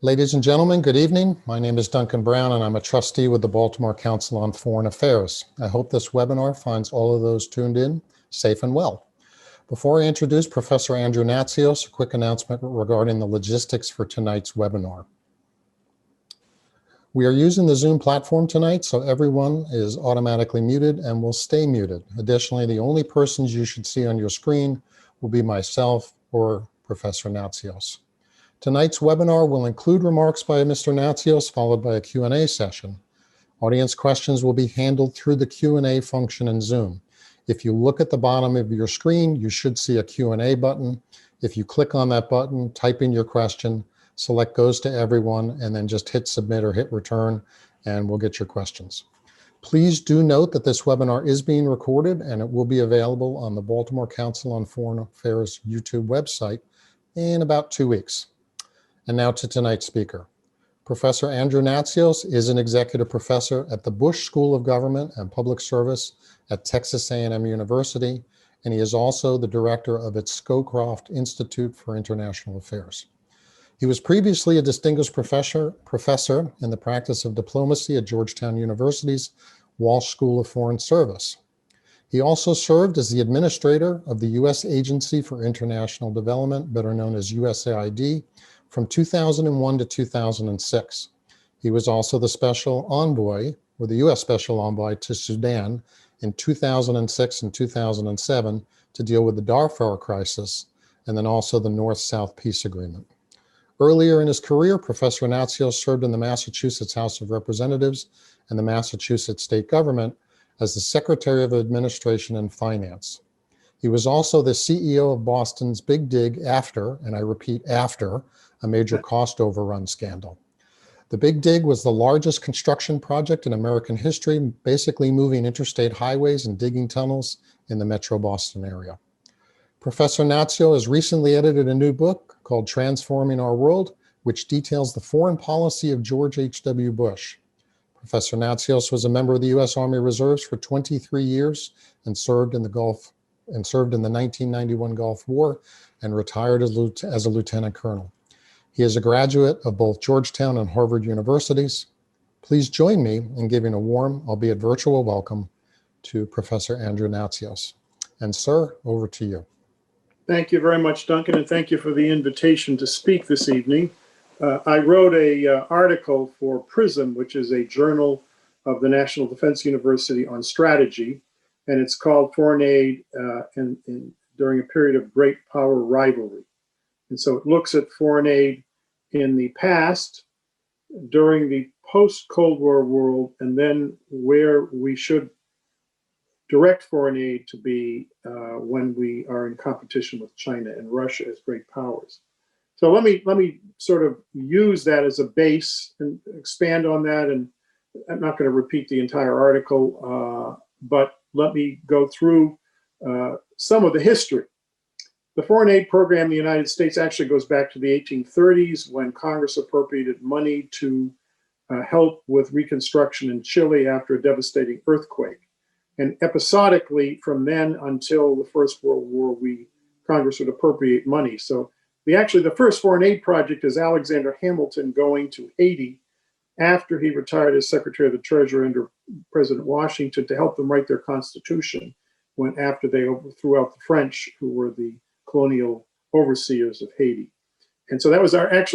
Ladies and gentlemen, good evening. My name is Duncan Brown, and I'm a trustee with the Baltimore Council on Foreign Affairs. I hope this webinar finds all of those tuned in safe and well. Before I introduce Professor Andrew Natsios, a quick announcement regarding the logistics for tonight's webinar. We are using the Zoom platform tonight, so everyone is automatically muted and will stay muted. Additionally, the only persons you should see on your screen will be myself or Professor Natsios. Tonight's webinar will include remarks by Mr. Natsios, followed by a Q&A session. Audience questions will be handled through the Q&A function in Zoom. If you look at the bottom of your screen, you should see a Q&A button. If you click on that button, type in your question, select goes to everyone, and then just hit submit or hit return, and we'll get your questions. Please do note that this webinar is being recorded, and it will be available on the Baltimore Council on Foreign Affairs YouTube website in about 2 weeks. And now to tonight's speaker. Professor Andrew Natsios is an executive professor at the Bush School of Government and Public Service at Texas A&M University, and he is also the director of its Scowcroft Institute for International Affairs. He was previously a distinguished professor in the practice of diplomacy at Georgetown University's Walsh School of Foreign Service. He also served as the administrator of the U.S. Agency for International Development, better known as USAID, from 2001 to 2006. He was also the special envoy, or the U.S. special envoy to Sudan in 2006 and 2007 to deal with the Darfur crisis, and then also the North-South Peace Agreement. Earlier in his career, Professor Natsios served in the Massachusetts House of Representatives and the Massachusetts state government as the Secretary of Administration and Finance. He was also the CEO of Boston's Big Dig after, and I repeat after, a major cost overrun scandal. The Big Dig was the largest construction project in American history, basically moving interstate highways and digging tunnels in the metro Boston area. Professor Natsios has recently edited a new book called Transforming Our World, which details the foreign policy of George H.W. Bush. Professor Natsios was a member of the U.S. Army Reserves for 23 years and served in the 1991 Gulf War and retired as a lieutenant colonel. He is a graduate of both Georgetown and Harvard universities. Please join me in giving a warm, albeit virtual, welcome to Professor Andrew Natsios. And sir, over to you. Thank you very much, Duncan, and thank you for the invitation to speak this evening. I wrote an article for PRISM, which is a journal of the National Defense University on strategy, and it's called Foreign Aid during a period of great power rivalry. And so it looks at foreign aid in the past, during the post-Cold War world, and then where we should direct foreign aid to be when we are in competition with China and Russia as great powers. So let me sort of use that as a base and expand on that. And I'm not going to repeat the entire article, but let me go through some of the history. The foreign aid program in the United States actually goes back to the 1830s when Congress appropriated money to help with reconstruction in Chile after a devastating earthquake. And episodically from then until the First World War, Congress would appropriate money. So the first foreign aid project is Alexander Hamilton going to Haiti after he retired as Secretary of the Treasury under President Washington to help them write their constitution after they overthrew out the French, who were the colonial overseers of Haiti. And so that was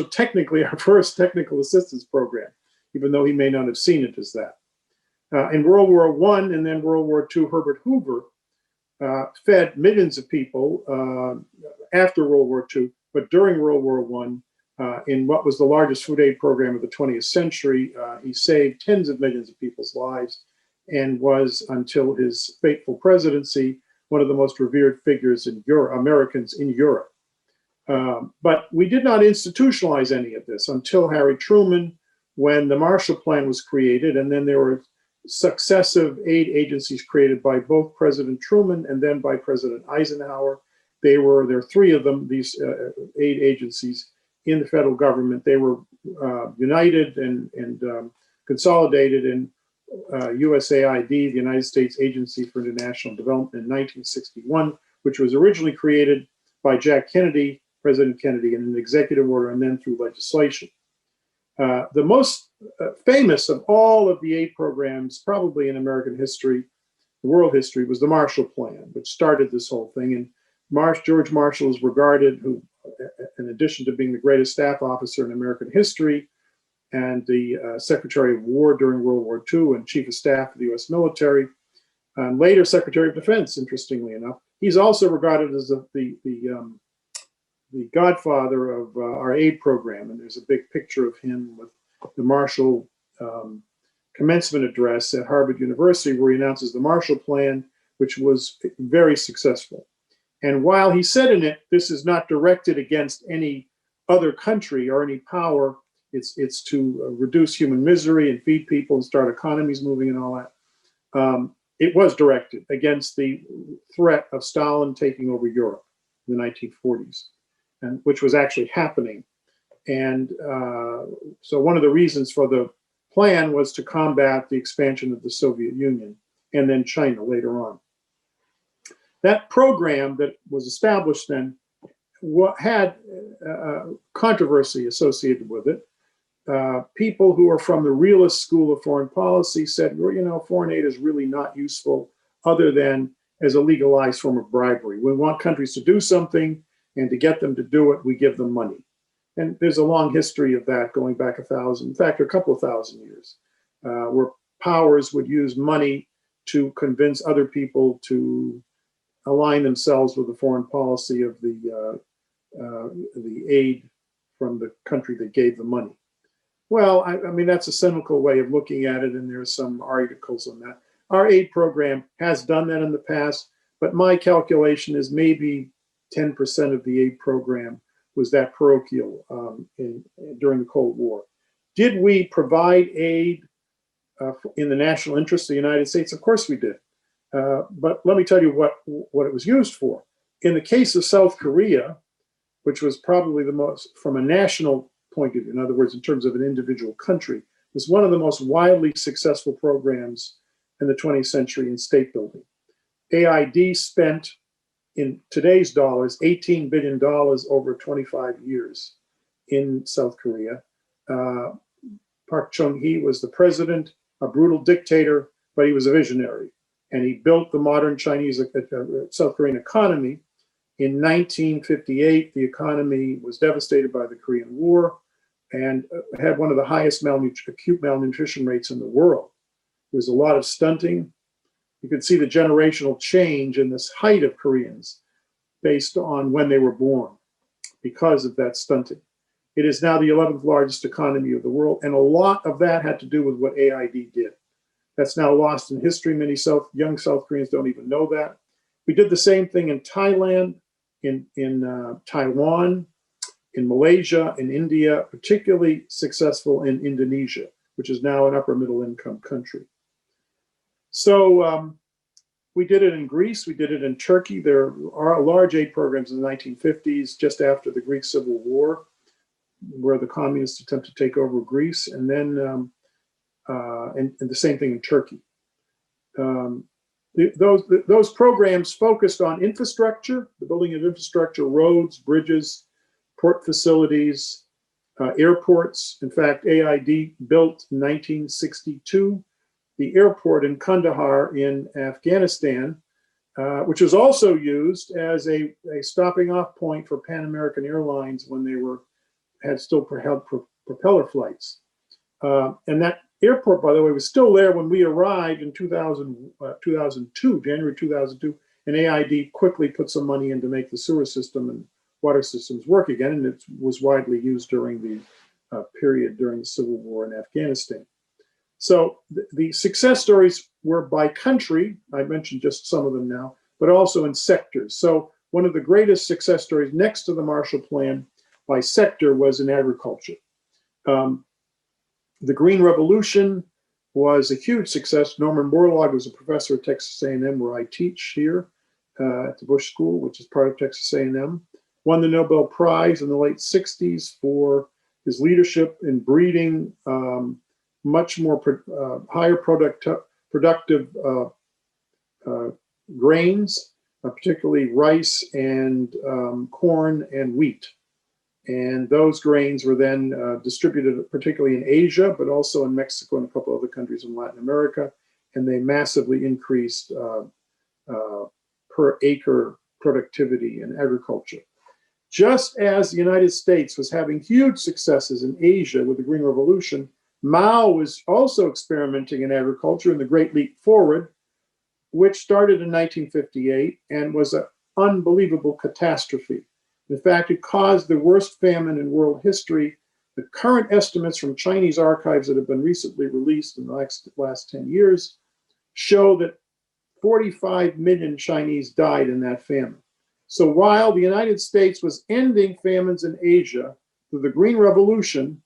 technically our first technical assistance program, even though he may not have seen it as that. In World War I and then World War II, Herbert Hoover fed millions of people after World War II, but during World War I, in what was the largest food aid program of the 20th century, he saved tens of millions of people's lives and was, until his fateful presidency, one of the most revered figures in Americans in Europe. But we did not institutionalize any of this until Harry Truman, when the Marshall Plan was created, and then there were successive aid agencies created by both President Truman and then by President Eisenhower. There are three of them, these aid agencies in the federal government. They were united and consolidated in USAID, the United States Agency for International Development, in 1961, which was originally created by President Kennedy, in an executive order and then through legislation. The most famous of all of the aid programs, probably in American history, world history, was the Marshall Plan, which started this whole thing. And George Marshall is regarded, who, in addition to being the greatest staff officer in American history and the Secretary of War during World War II and Chief of Staff of the U.S. military, and later Secretary of Defense, interestingly enough, he's also regarded as the godfather of our aid program. And there's a big picture of him with the Marshall commencement address at Harvard University, where he announces the Marshall Plan, which was very successful. And while he said in it, this is not directed against any other country or any power, it's to reduce human misery and feed people and start economies moving and all that. It was directed against the threat of Stalin taking over Europe in the 1940s, and which was actually happening. And so one of the reasons for the plan was to combat the expansion of the Soviet Union and then China later on. That program that was established then had controversy associated with it. People who are from the realist school of foreign policy said, well, you know, foreign aid is really not useful other than as a legalized form of bribery. We want countries to do something, and to get them to do it, we give them money. And there's a long history of that going back a couple of thousand years, where powers would use money to convince other people to align themselves with the foreign policy of the aid from the country that gave the money. Well, I mean, that's a cynical way of looking at it, and there's some articles on that. Our aid program has done that in the past, but my calculation is maybe 10% of the aid program was that parochial during the Cold War. Did we provide aid in the national interest of the United States? Of course we did. But let me tell you what it was used for. In the case of South Korea, which was probably the most, from a national point of view, in other words, in terms of an individual country, was one of the most widely successful programs in the 20th century in state building. AID spent, in today's dollars, $18 billion over 25 years in South Korea. Park Chung-hee was the president, a brutal dictator, but he was a visionary. And he built the modern South Korean economy. In 1958, the economy was devastated by the Korean War and had one of the highest acute malnutrition rates in the world. There was a lot of stunting. You could see the generational change in this height of Koreans based on when they were born because of that stunting. It is now the 11th largest economy of the world, and a lot of that had to do with what AID did. That's now lost in history. Many young South Koreans don't even know that. We did the same thing in Thailand, in Taiwan, in Malaysia, in India, particularly successful in Indonesia, which is now an upper middle income country. So we did it in Greece, we did it in Turkey. There are large aid programs in the 1950s, just after the Greek Civil War, where the communists attempted to take over Greece, and then and the same thing in Turkey. Those programs focused on infrastructure, the building of infrastructure, roads, bridges, port facilities, airports. In fact, AID built in 1962 the airport in Kandahar in Afghanistan, which was also used as a stopping off point for Pan American Airlines when they had still propeller flights. And that airport, by the way, was still there when we arrived in 2002, January 2002, and AID quickly put some money in to make the sewer system and water systems work again, and it was widely used during the period during the Civil War in Afghanistan. So the success stories were by country. I mentioned just some of them now, but also in sectors. So one of the greatest success stories next to the Marshall Plan by sector was in agriculture. The Green Revolution was a huge success. Norman Borlaug was a professor at Texas A&M, where I teach here at the Bush School, which is part of Texas A&M. Won the Nobel Prize in the late 60s for his leadership in breeding much more higher productive grains, particularly rice and corn and wheat. And those grains were then distributed particularly in Asia, but also in Mexico and a couple other countries in Latin America. And they massively increased per acre productivity in agriculture. Just as the United States was having huge successes in Asia with the Green Revolution, Mao was also experimenting in agriculture in the Great Leap Forward, which started in 1958 and was an unbelievable catastrophe. In fact, it caused the worst famine in world history. The current estimates from Chinese archives that have been recently released in the last 10 years show that 45 million Chinese died in that famine. So while the United States was ending famines in Asia through the Green Revolution,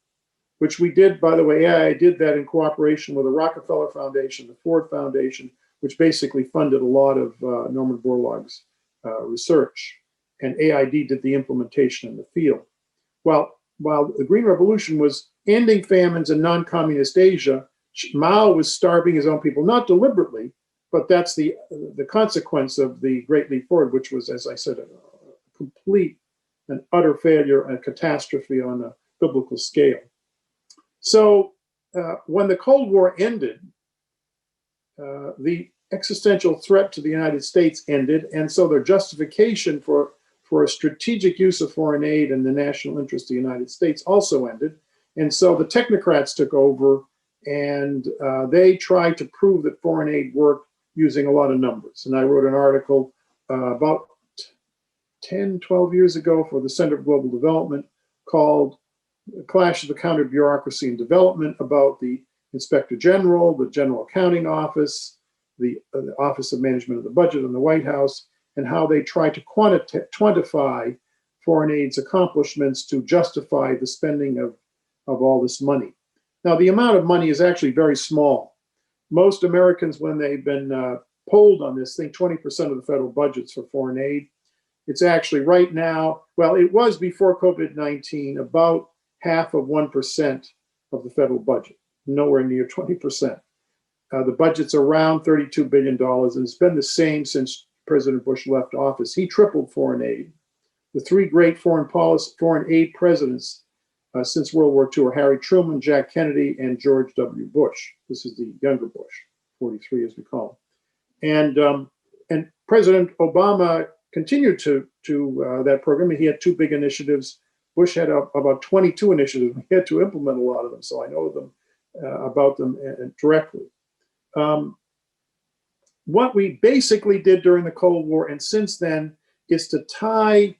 which we did, by the way, I did that in cooperation with the Rockefeller Foundation, the Ford Foundation, which basically funded a lot of Norman Borlaug's research. And AID did the implementation in the field. While the Green Revolution was ending famines in non-communist Asia, Mao was starving his own people, not deliberately, but that's the consequence of the Great Leap Forward, which was, as I said, a complete and utter failure and catastrophe on a biblical scale. So when the Cold War ended, the existential threat to the United States ended, and so their justification for a strategic use of foreign aid in the national interest of the United States also ended. And so the technocrats took over, and they tried to prove that foreign aid worked using a lot of numbers. And I wrote an article about 10, 12 years ago for the Center for Global Development called Clash of the Counter Bureaucracy and Development, about the Inspector General, the General Accounting Office, the Office of Management of the Budget in the White House, and how they try to quantify foreign aid's accomplishments to justify the spending of all this money. Now, the amount of money is actually very small. Most Americans, when they've been polled on this, think 20% of the federal budget's for foreign aid. It's actually right now, well, it was before COVID-19, about half of 1% of the federal budget, nowhere near 20%. The budget's around $32 billion, and it's been the same since President Bush left office. He tripled foreign aid. The three great foreign aid presidents since World War II are Harry Truman, Jack Kennedy, and George W. Bush. This is the younger Bush, 43 as we call him. And President Obama continued to that program. He had two big initiatives. Bush had about 22 initiatives. He had to implement a lot of them, so I know them about them directly. What we basically did during the Cold War and since then is to tie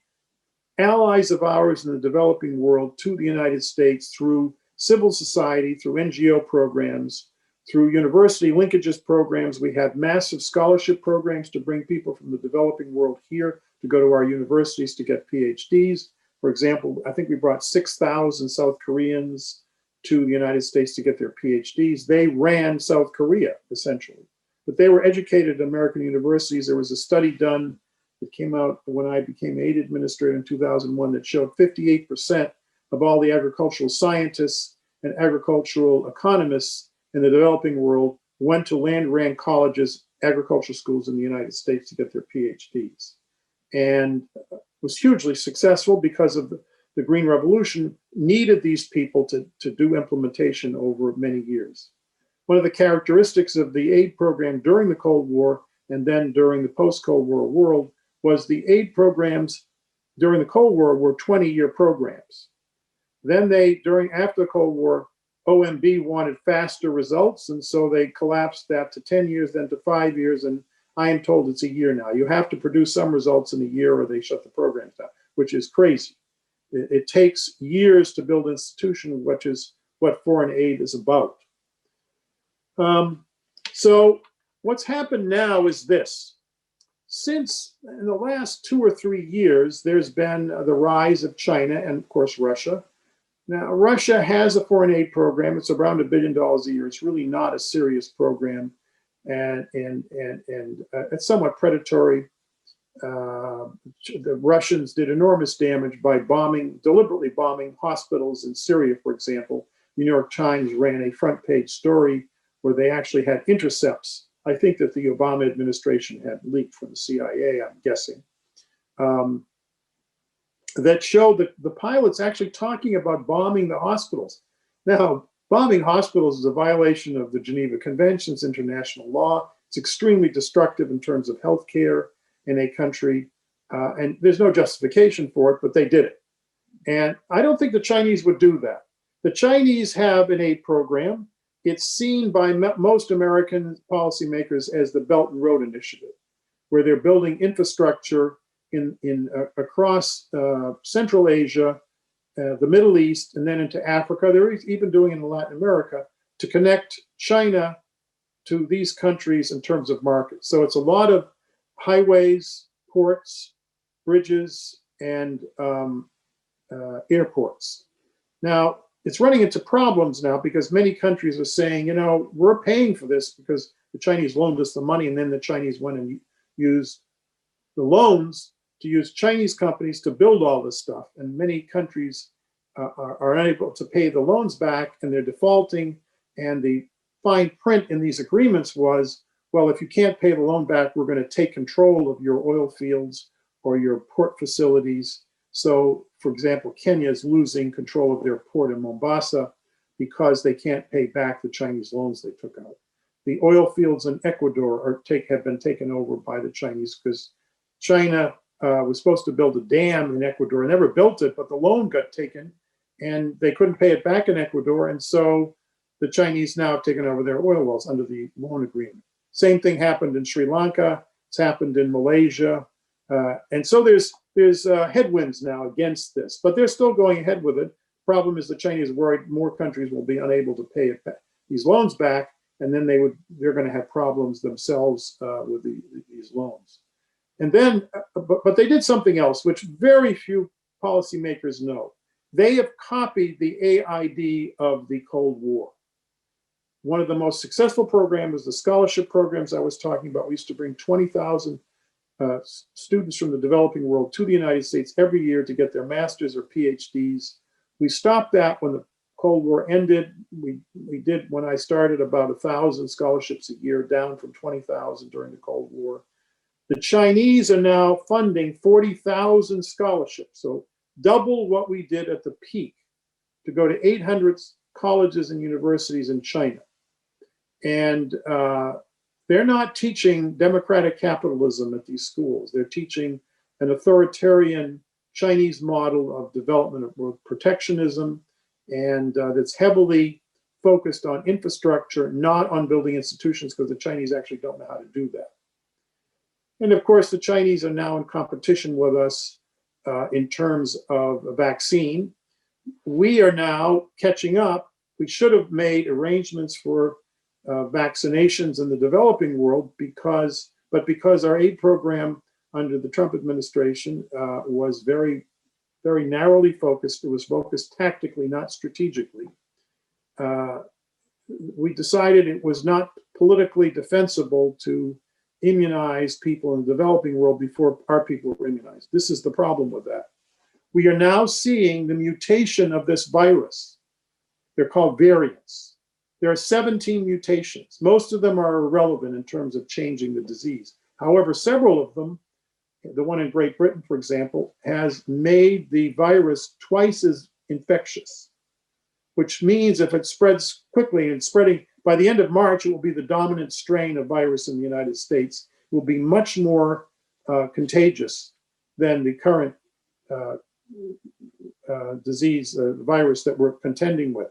allies of ours in the developing world to the United States through civil society, through NGO programs, through university linkages programs. We have massive scholarship programs to bring people from the developing world here to go to our universities to get PhDs. For example, I think we brought 6,000 South Koreans to the United States to get their PhDs. They ran South Korea, essentially. But they were educated at American universities. There was a study done that came out when I became aid administrator in 2001 that showed 58% of all the agricultural scientists and agricultural economists in the developing world went to land-grant colleges, agricultural schools in the United States to get their PhDs. And was hugely successful because of the Green Revolution needed these people to do implementation over many years. One of the characteristics of the aid program during the Cold War and then during the post-Cold War world was the aid programs during the Cold War were 20-year programs. Then after the Cold War, OMB wanted faster results, and so they collapsed that to 10 years, then to 5 years, and I am told it's a year now. You have to produce some results in a year or they shut the programs down, which is crazy. It takes years to build an institution, which is what foreign aid is about. So what's happened now is this. Since in the last 2 or 3 years, there's been the rise of China and, of course, Russia. Now, Russia has a foreign aid program. It's around $1 billion a year. It's really not a serious program, and it's somewhat predatory. The Russians did enormous damage by deliberately bombing hospitals in Syria, for example. The New York Times ran a front page story where they actually had intercepts. I think that the Obama administration had leaked from the CIA, I'm guessing. that showed the pilots actually talking about bombing the hospitals. Now, bombing hospitals is a violation of the Geneva Conventions, international law. It's extremely destructive in terms of healthcare in a country, and there's no justification for it, but they did it. And I don't think the Chinese would do that. The Chinese have an aid program. It's seen by most American policymakers as the Belt and Road Initiative, where they're building infrastructure across Central Asia, the Middle East, and then into Africa. They're even doing it in Latin America to connect China to these countries in terms of markets. So it's a lot of highways, ports, bridges, and airports. Now, it's running into problems now because many countries are saying, you know, we're paying for this because the Chinese loaned us the money, and then the Chinese went and used the loans to use Chinese companies to build all this stuff. And many countries are unable to pay the loans back, and they're defaulting. And the fine print in these agreements was, well, if you can't pay the loan back, we're going to take control of your oil fields or your port facilities. So, for example, Kenya is losing control of their port in Mombasa because they can't pay back the Chinese loans they took out. The oil fields in Ecuador have been taken over by the Chinese because China was supposed to build a dam in Ecuador and never built it, but the loan got taken and they couldn't pay it back in Ecuador. And so the Chinese now have taken over their oil wells under the loan agreement. Same thing happened in Sri Lanka. It's happened in Malaysia. And so there's headwinds now against this, but they're still going ahead with it. Problem is the Chinese are worried more countries will be unable to pay it back, these loans back, and then they're going to have problems themselves with these loans. And then, but they did something else, which very few policymakers know. They have copied the AID of the Cold War. One of the most successful programs, the scholarship programs I was talking about. We used to bring 20,000 students from the developing world to the United States every year to get their masters or PhDs. We stopped that when the Cold War ended. We did, when I started, about 1,000 scholarships a year, down from 20,000 during the Cold War. The Chinese are now funding 40,000 scholarships, so double what we did at the peak, to go to 800 colleges and universities in China. And they're not teaching democratic capitalism at these schools. They're teaching an authoritarian Chinese model of development of protectionism, and that's heavily focused on infrastructure, not on building institutions, because the Chinese actually don't know how to do that. And of course, the Chinese are now in competition with us in terms of a vaccine. We are now catching up. We should have made arrangements for vaccinations in the developing world because our aid program under the Trump administration was very, very narrowly focused. It was focused tactically, not strategically. We decided it was not politically defensible to immunize people in the developing world before our people were immunized. This is the problem with that. We are now seeing the mutation of this virus. They're called variants. There are 17 mutations. Most of them are irrelevant in terms of changing the disease. However, several of them, the one in Great Britain, for example, has made the virus twice as infectious, which means if it spreads quickly and spreading, by the end of March, it will be the dominant strain of virus in the United States. It will be much more contagious than the current disease, virus that we're contending with.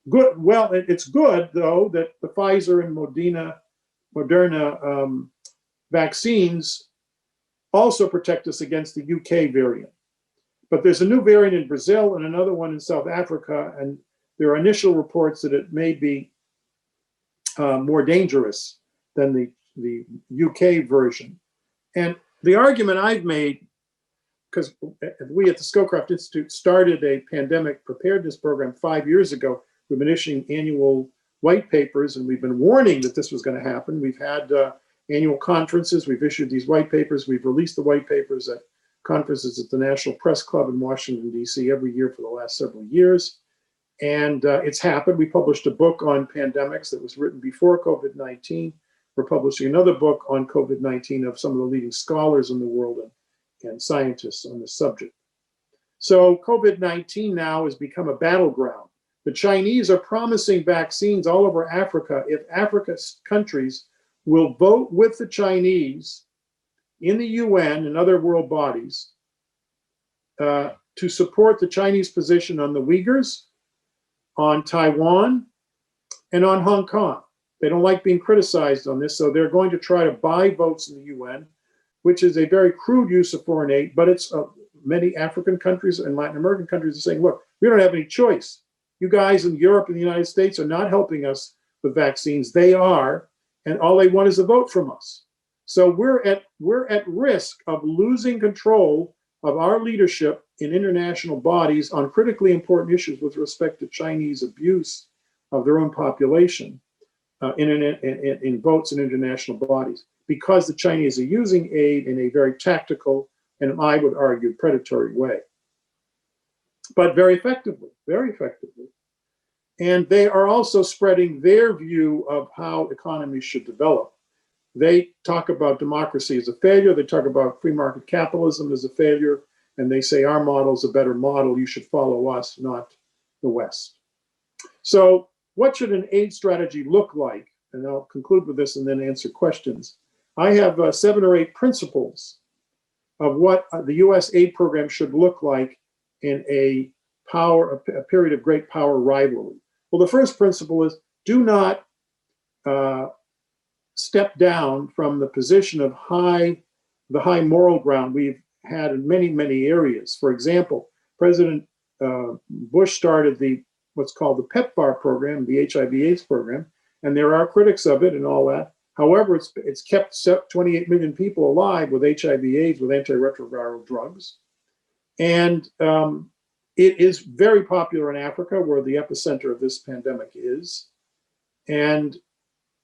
Good. Well, it's good, though, that the Pfizer and Moderna vaccines also protect us against the UK variant. But there's a new variant in Brazil and another one in South Africa, and there are initial reports that it may be more dangerous than the UK version. And the argument I've made, because we at the Scowcroft Institute started a pandemic preparedness program 5 years ago. We've been issuing annual white papers, and we've been warning that this was going to happen. We've had annual conferences. We've issued these white papers. We've released the white papers at conferences at the National Press Club in Washington, D.C. every year for the last several years. And it's happened. We published a book on pandemics that was written before COVID-19. We're publishing another book on COVID-19 of some of the leading scholars in the world and scientists on the subject. So COVID-19 now has become a battleground. The Chinese are promising vaccines all over Africa if Africa's countries will vote with the Chinese in the UN and other world bodies to support the Chinese position on the Uyghurs, on Taiwan, and on Hong Kong. They don't like being criticized on this, so they're going to try to buy votes in the UN, which is a very crude use of foreign aid, but it's many African countries and Latin American countries are saying, look, we don't have any choice. You guys in Europe and the United States are not helping us with vaccines. They are, and all they want is a vote from us. So we're at risk of losing control of our leadership in international bodies on critically important issues with respect to Chinese abuse of their own population in votes in international bodies, because the Chinese are using aid in a very tactical and, I would argue, predatory way, but very effectively, very effectively. And they are also spreading their view of how economies should develop. They talk about democracy as a failure. They talk about free market capitalism as a failure. And they say our model is a better model. You should follow us, not the West. So what should an aid strategy look like? And I'll conclude with this and then answer questions. I have 7 or 8 principles of what the US aid program should look like in a period of great power rivalry. Well, the first principle is do not step down from the position of the high moral ground we've had in many, many areas. For example, President Bush started what's called the PEPFAR program, the HIV/AIDS program, and there are critics of it and all that. However, it's kept 28 million people alive with HIV/AIDS with antiretroviral drugs. And it is very popular in Africa, where the epicenter of this pandemic is. And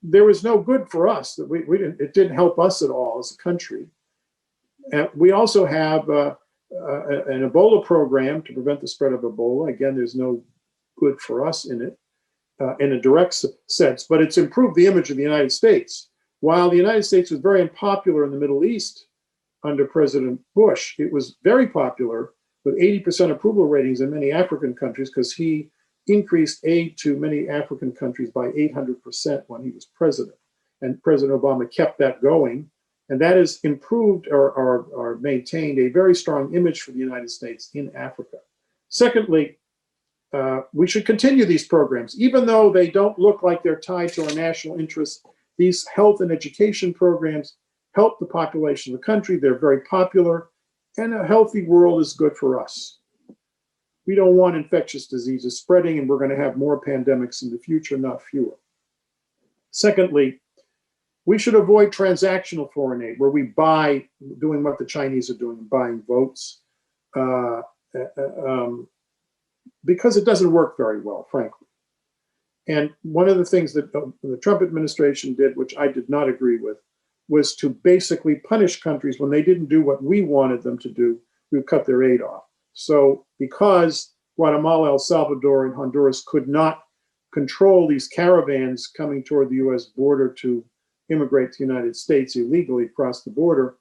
there was no good for us. It didn't help us at all as a country. And we also have an Ebola program to prevent the spread of Ebola. Again, there's no good for us in it. In a direct sense, but it's improved the image of the United States. While the United States was very unpopular in the Middle East under President Bush, it was very popular with 80% approval ratings in many African countries because he increased aid to many African countries by 800% when he was president. And President Obama kept that going. And that has improved or maintained a very strong image for the United States in Africa. Secondly, we should continue these programs, even though they don't look like they're tied to our national interests. These health and education programs help the population of the country. They're very popular, and a healthy world is good for us. We don't want infectious diseases spreading, and we're going to have more pandemics in the future, not fewer. Secondly, we should avoid transactional foreign aid, where we buy, doing what the Chinese are doing, buying votes. Because it doesn't work very well, frankly. And one of the things that the Trump administration did, which I did not agree with, was to basically punish countries when they didn't do what we wanted them to do. We would cut their aid off. So because Guatemala, El Salvador, and Honduras could not control these caravans coming toward the US border to immigrate to the United States illegally across the border,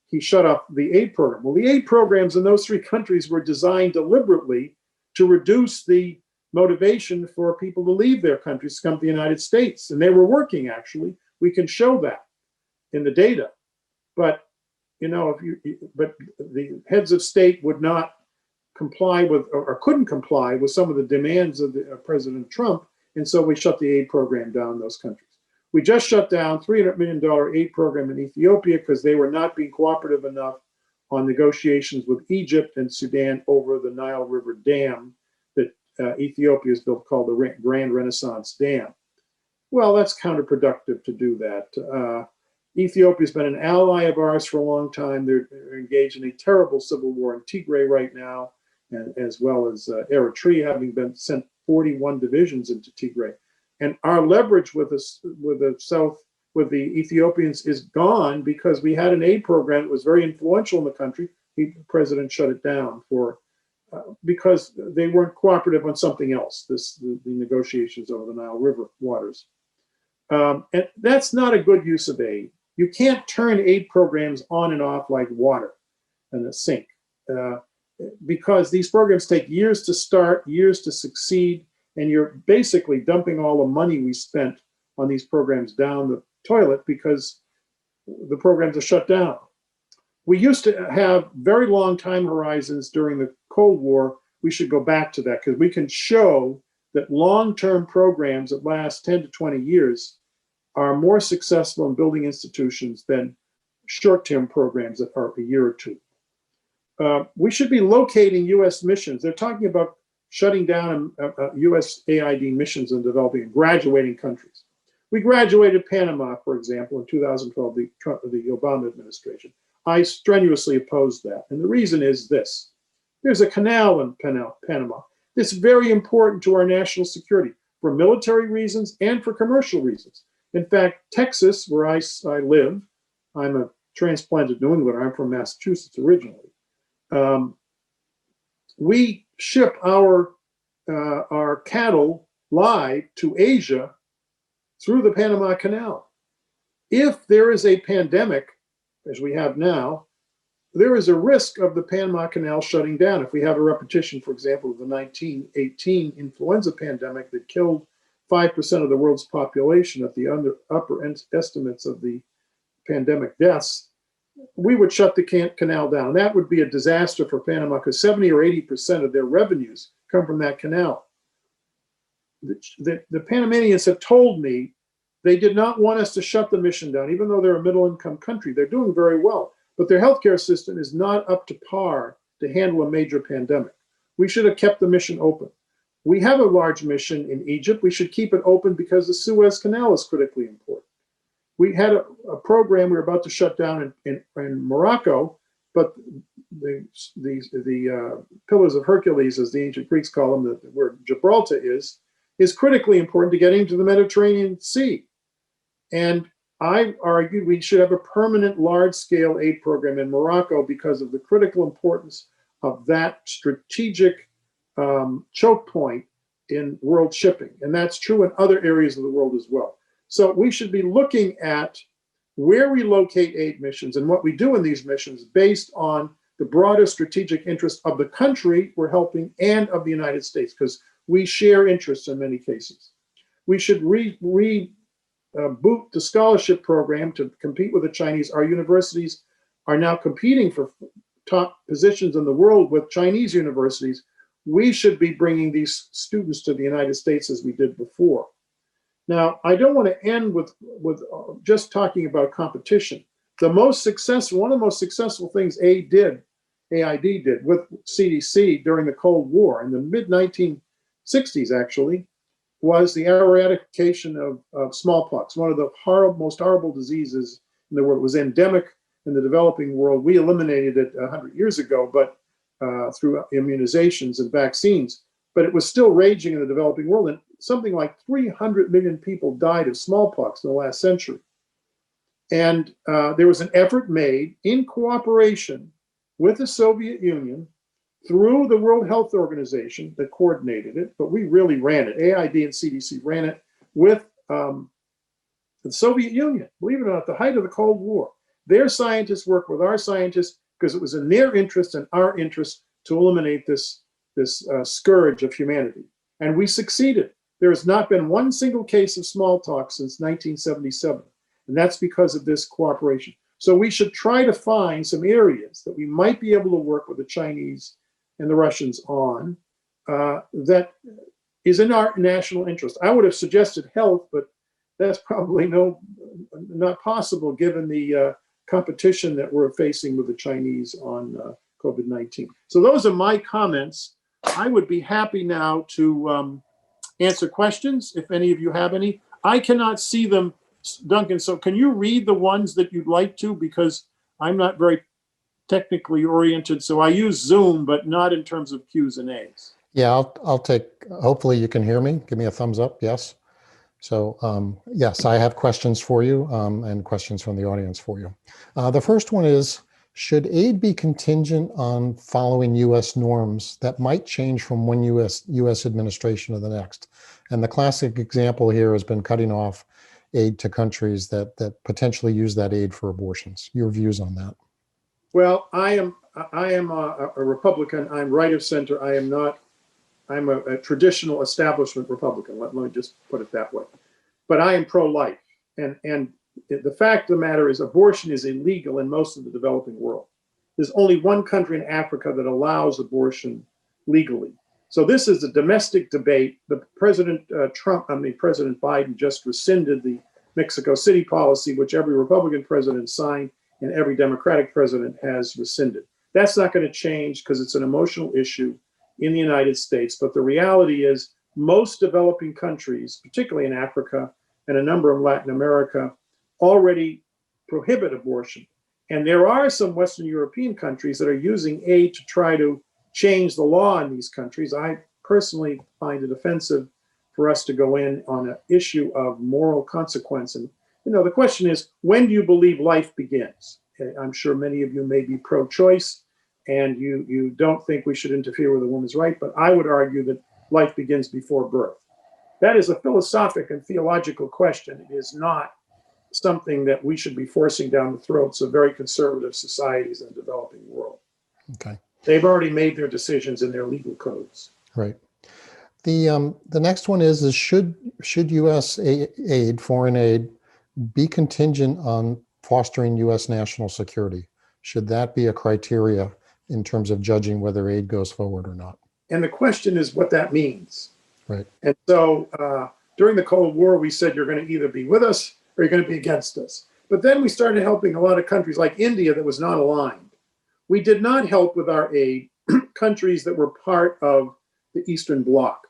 he shut off the aid program. Well, the aid programs in those 3 countries were designed deliberately to reduce the motivation for people to leave their countries to come to the United States. And they were working, actually. We can show that in the data. But, but the heads of state would not comply with, or couldn't comply with some of the demands of President Trump. And so we shut the aid program down in those countries. We just shut down $300 million aid program in Ethiopia because they were not being cooperative enough on negotiations with Egypt and Sudan over the Nile River Dam that Ethiopia has built, called the Grand Renaissance Dam. Well, that's counterproductive to do that. Ethiopia's been an ally of ours for a long time. They're engaged in a terrible civil war in Tigray right now, and as well as Eritrea, having been sent 41 divisions into Tigray. And our leverage with the Ethiopians is gone because we had an aid program that was very influential in the country. The president shut it down because they weren't cooperative on something else, the negotiations over the Nile River waters. And that's not a good use of aid. You can't turn aid programs on and off like water in a sink. because these programs take years to start, years to succeed, and you're basically dumping all the money we spent on these programs down the toilet because the programs are shut down. We used to have very long time horizons during the Cold War. We should go back to that because we can show that long-term programs that last 10 to 20 years are more successful in building institutions than short-term programs that are a year or two. We should be locating U.S. missions. They're talking about shutting down U.S. AID missions in developing and graduating countries. We graduated Panama, for example, in 2012, the Obama administration. I strenuously opposed that. And the reason is this. There's a canal in Panama. It's very important to our national security for military reasons and for commercial reasons. In fact, Texas, where I live, I'm a transplanted New Englander. I'm from Massachusetts originally. We ship our cattle live to Asia through the Panama Canal. If there is a pandemic, as we have now, there is a risk of the Panama Canal shutting down. If we have a repetition, for example, of the 1918 influenza pandemic that killed 5% of the world's population at the upper end estimates of the pandemic deaths, we would shut the canal down. That would be a disaster for Panama because 70 or 80% of their revenues come from that canal. The Panamanians have told me they did not want us to shut the mission down, even though they're a middle-income country. They're doing very well, but their healthcare system is not up to par to handle a major pandemic. We should have kept the mission open. We have a large mission in Egypt. We should keep it open because the Suez Canal is critically important. We had a program we were about to shut down in Morocco, but the Pillars of Hercules, as the ancient Greeks call them, where Gibraltar is critically important to getting to the Mediterranean Sea. And I argued we should have a permanent large-scale aid program in Morocco because of the critical importance of that strategic choke point in world shipping. And that's true in other areas of the world as well. So we should be looking at where we locate aid missions and what we do in these missions based on the broader strategic interest of the country we're helping and of the United States, because we share interests in many cases. We should reboot the scholarship program to compete with the Chinese. Our universities are now competing for top positions in the world with Chinese universities. We should be bringing these students to the United States as we did before. Now, I don't want to end with just talking about competition. One of the most successful things AID did with CDC during the Cold War in the mid-1960s, actually, was the eradication of smallpox, one of the most horrible diseases in the world. It was endemic in the developing world. We eliminated it 100 years ago, but through immunizations and vaccines. But it was still raging in the developing world, and something like 300 million people died of smallpox in the last century. And there was an effort made in cooperation with the Soviet Union through the World Health Organization that coordinated it, but we really ran it. AID and CDC ran it with the Soviet Union, believe it or not, at the height of the Cold War. Their scientists worked with our scientists because it was in their interest and our interest to eliminate this scourge of humanity. And we succeeded. There has not been one single case of smallpox since 1977. And that's because of this cooperation. So we should try to find some areas that we might be able to work with the Chinese and the Russians on that is in our national interest. I would have suggested health, but that's probably not possible given the competition that we're facing with the Chinese on COVID-19. So those are my comments. I would be happy now to answer questions if any of you have any. I cannot see them, Duncan, so can you read the ones that you'd like to? Because I'm not very technically oriented, so I use Zoom, but not in terms of Q's and A's. Yeah, I'll take, hopefully you can hear me. Give me a thumbs up, yes. So yes, I have questions for you and questions from the audience for you. The first one is, should aid be contingent on following U.S. norms that might change from one U.S. administration to the next? And the classic example here has been cutting off aid to countries that potentially use that aid for abortions. Your views on that? Well, I I am a Republican. I'm right of center. I am not. I'm a traditional establishment Republican. Let me just put it that way. But I am pro-life, and the fact of the matter is, abortion is illegal in most of the developing world. There's only one country in Africa that allows abortion legally. So this is a domestic debate. The President President Biden just rescinded the Mexico City policy, which every Republican president signed and every Democratic president has rescinded. That's not going to change because it's an emotional issue in the United States. But the reality is most developing countries, particularly in Africa and a number of Latin America, already prohibit abortion. And there are some Western European countries that are using aid to try to change the law in these countries. I personally find it offensive for us to go in on an issue of moral consequence. And, the question is, when do you believe life begins? I'm sure many of you may be pro-choice and you don't think we should interfere with a woman's right, but I would argue that life begins before birth. That is a philosophic and theological question. It is not something that we should be forcing down the throats of very conservative societies in the developing world. Okay. They've already made their decisions in their legal codes. Right. The next one is should U.S. aid, foreign aid, be contingent on fostering U.S. national security? Should that be a criteria in terms of judging whether aid goes forward or not? And the question is what that means. Right. And so during the Cold War, we said you're going to either be with us or you're going to be against us. But then we started helping a lot of countries like India that was not aligned. We did not help with our aid countries that were part of the Eastern Bloc.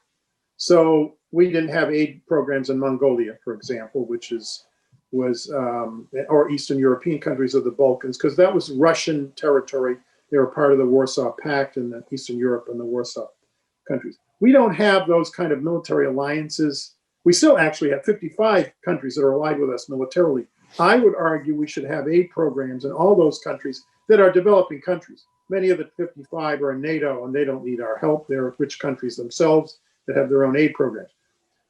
So we didn't have aid programs in Mongolia, for example, or Eastern European countries of the Balkans, because that was Russian territory. They were part of the Warsaw Pact and the Eastern Europe and the Warsaw countries. We don't have those kind of military alliances. We still actually have 55 countries that are allied with us militarily. I would argue we should have aid programs in all those countries that are developing countries. Many of the 55 are in NATO and they don't need our help. They're rich countries themselves that have their own aid programs.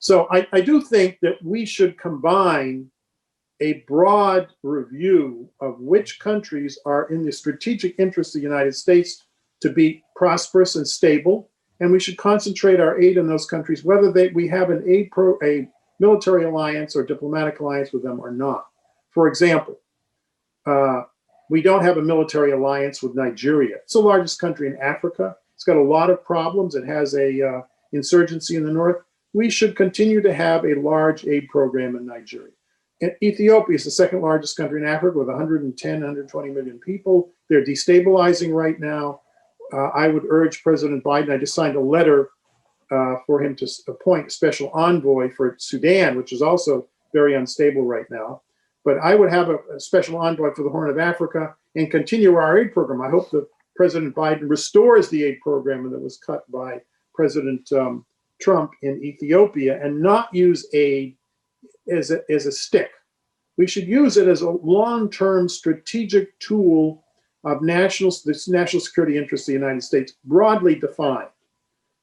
So I do think that we should combine a broad review of which countries are in the strategic interest of the United States to be prosperous and stable. And we should concentrate our aid in those countries, whether we have a military alliance or diplomatic alliance with them or not. For example, we don't have a military alliance with Nigeria. It's the largest country in Africa. It's got a lot of problems. It has a insurgency in the north. We should continue to have a large aid program in Nigeria. And Ethiopia is the second largest country in Africa with 110, 120 million people. They're destabilizing right now. I would urge President Biden, I just signed a letter for him to appoint a special envoy for Sudan, which is also very unstable right now. But I would have a special envoy for the Horn of Africa and continue our aid program. I hope that President Biden restores the aid program that was cut by President Trump in Ethiopia and not use aid as a stick. We should use it as a long-term strategic tool of national security interests of the United States, broadly defined,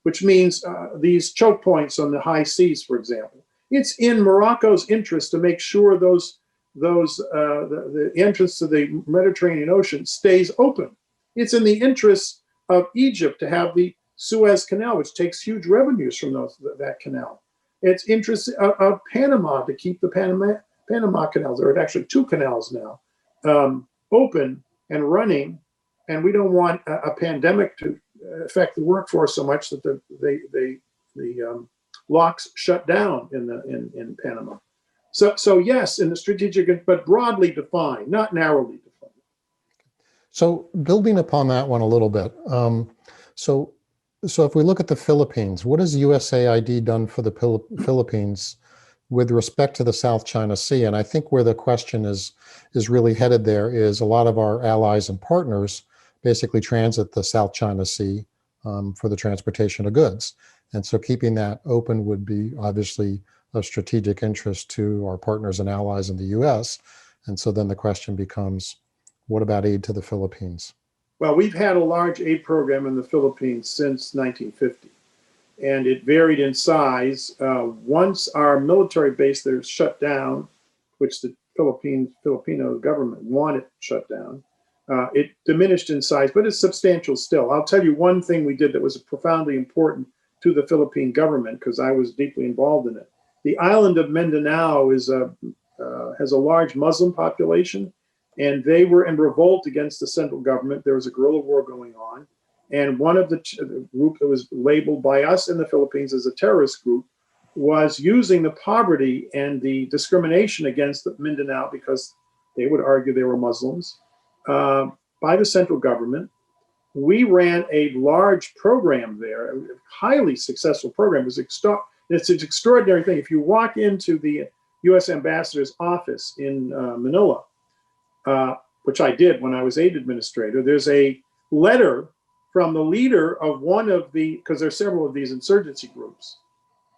which means these choke points on the high seas, for example. It's in Morocco's interest to make sure the entrance to the Mediterranean Ocean stays open. It's in the interest of Egypt to have the Suez Canal, which takes huge revenues from that canal. It's interest of Panama to keep the Panama canals, there are actually two canals now, open and running, and we don't want a pandemic to affect the workforce so much that the locks shut down in Panama. So yes, in the strategic, but broadly defined, not narrowly defined. So building upon that one a little bit, so if we look at the Philippines, what has USAID done for the Philippines with respect to the South China Sea? And I think where the question is really headed there is a lot of our allies and partners basically transit the South China Sea for the transportation of goods. And so keeping that open would be obviously of strategic interest to our partners and allies in the US. And so then the question becomes, what about aid to the Philippines? Well, we've had a large aid program in the Philippines since 1950, and it varied in size. Once our military base there shut down, which the Filipino government wanted shut down, It diminished in size, but it's substantial still. I'll tell you one thing we did that was profoundly important to the Philippine government, because I was deeply involved in it. The island of Mindanao has a large Muslim population, and they were in revolt against the central government. There was a guerrilla war going on, and one of the group that was labeled by us in the Philippines as a terrorist group was using the poverty and the discrimination against the Mindanao, because they would argue they were Muslims, by the central government. We ran a large program there, a highly successful program. It's an extraordinary thing. If you walk into the U.S. ambassador's office in Manila, which I did when I was aid administrator, there's a letter from the leader of one of the, because there's several of these insurgency groups,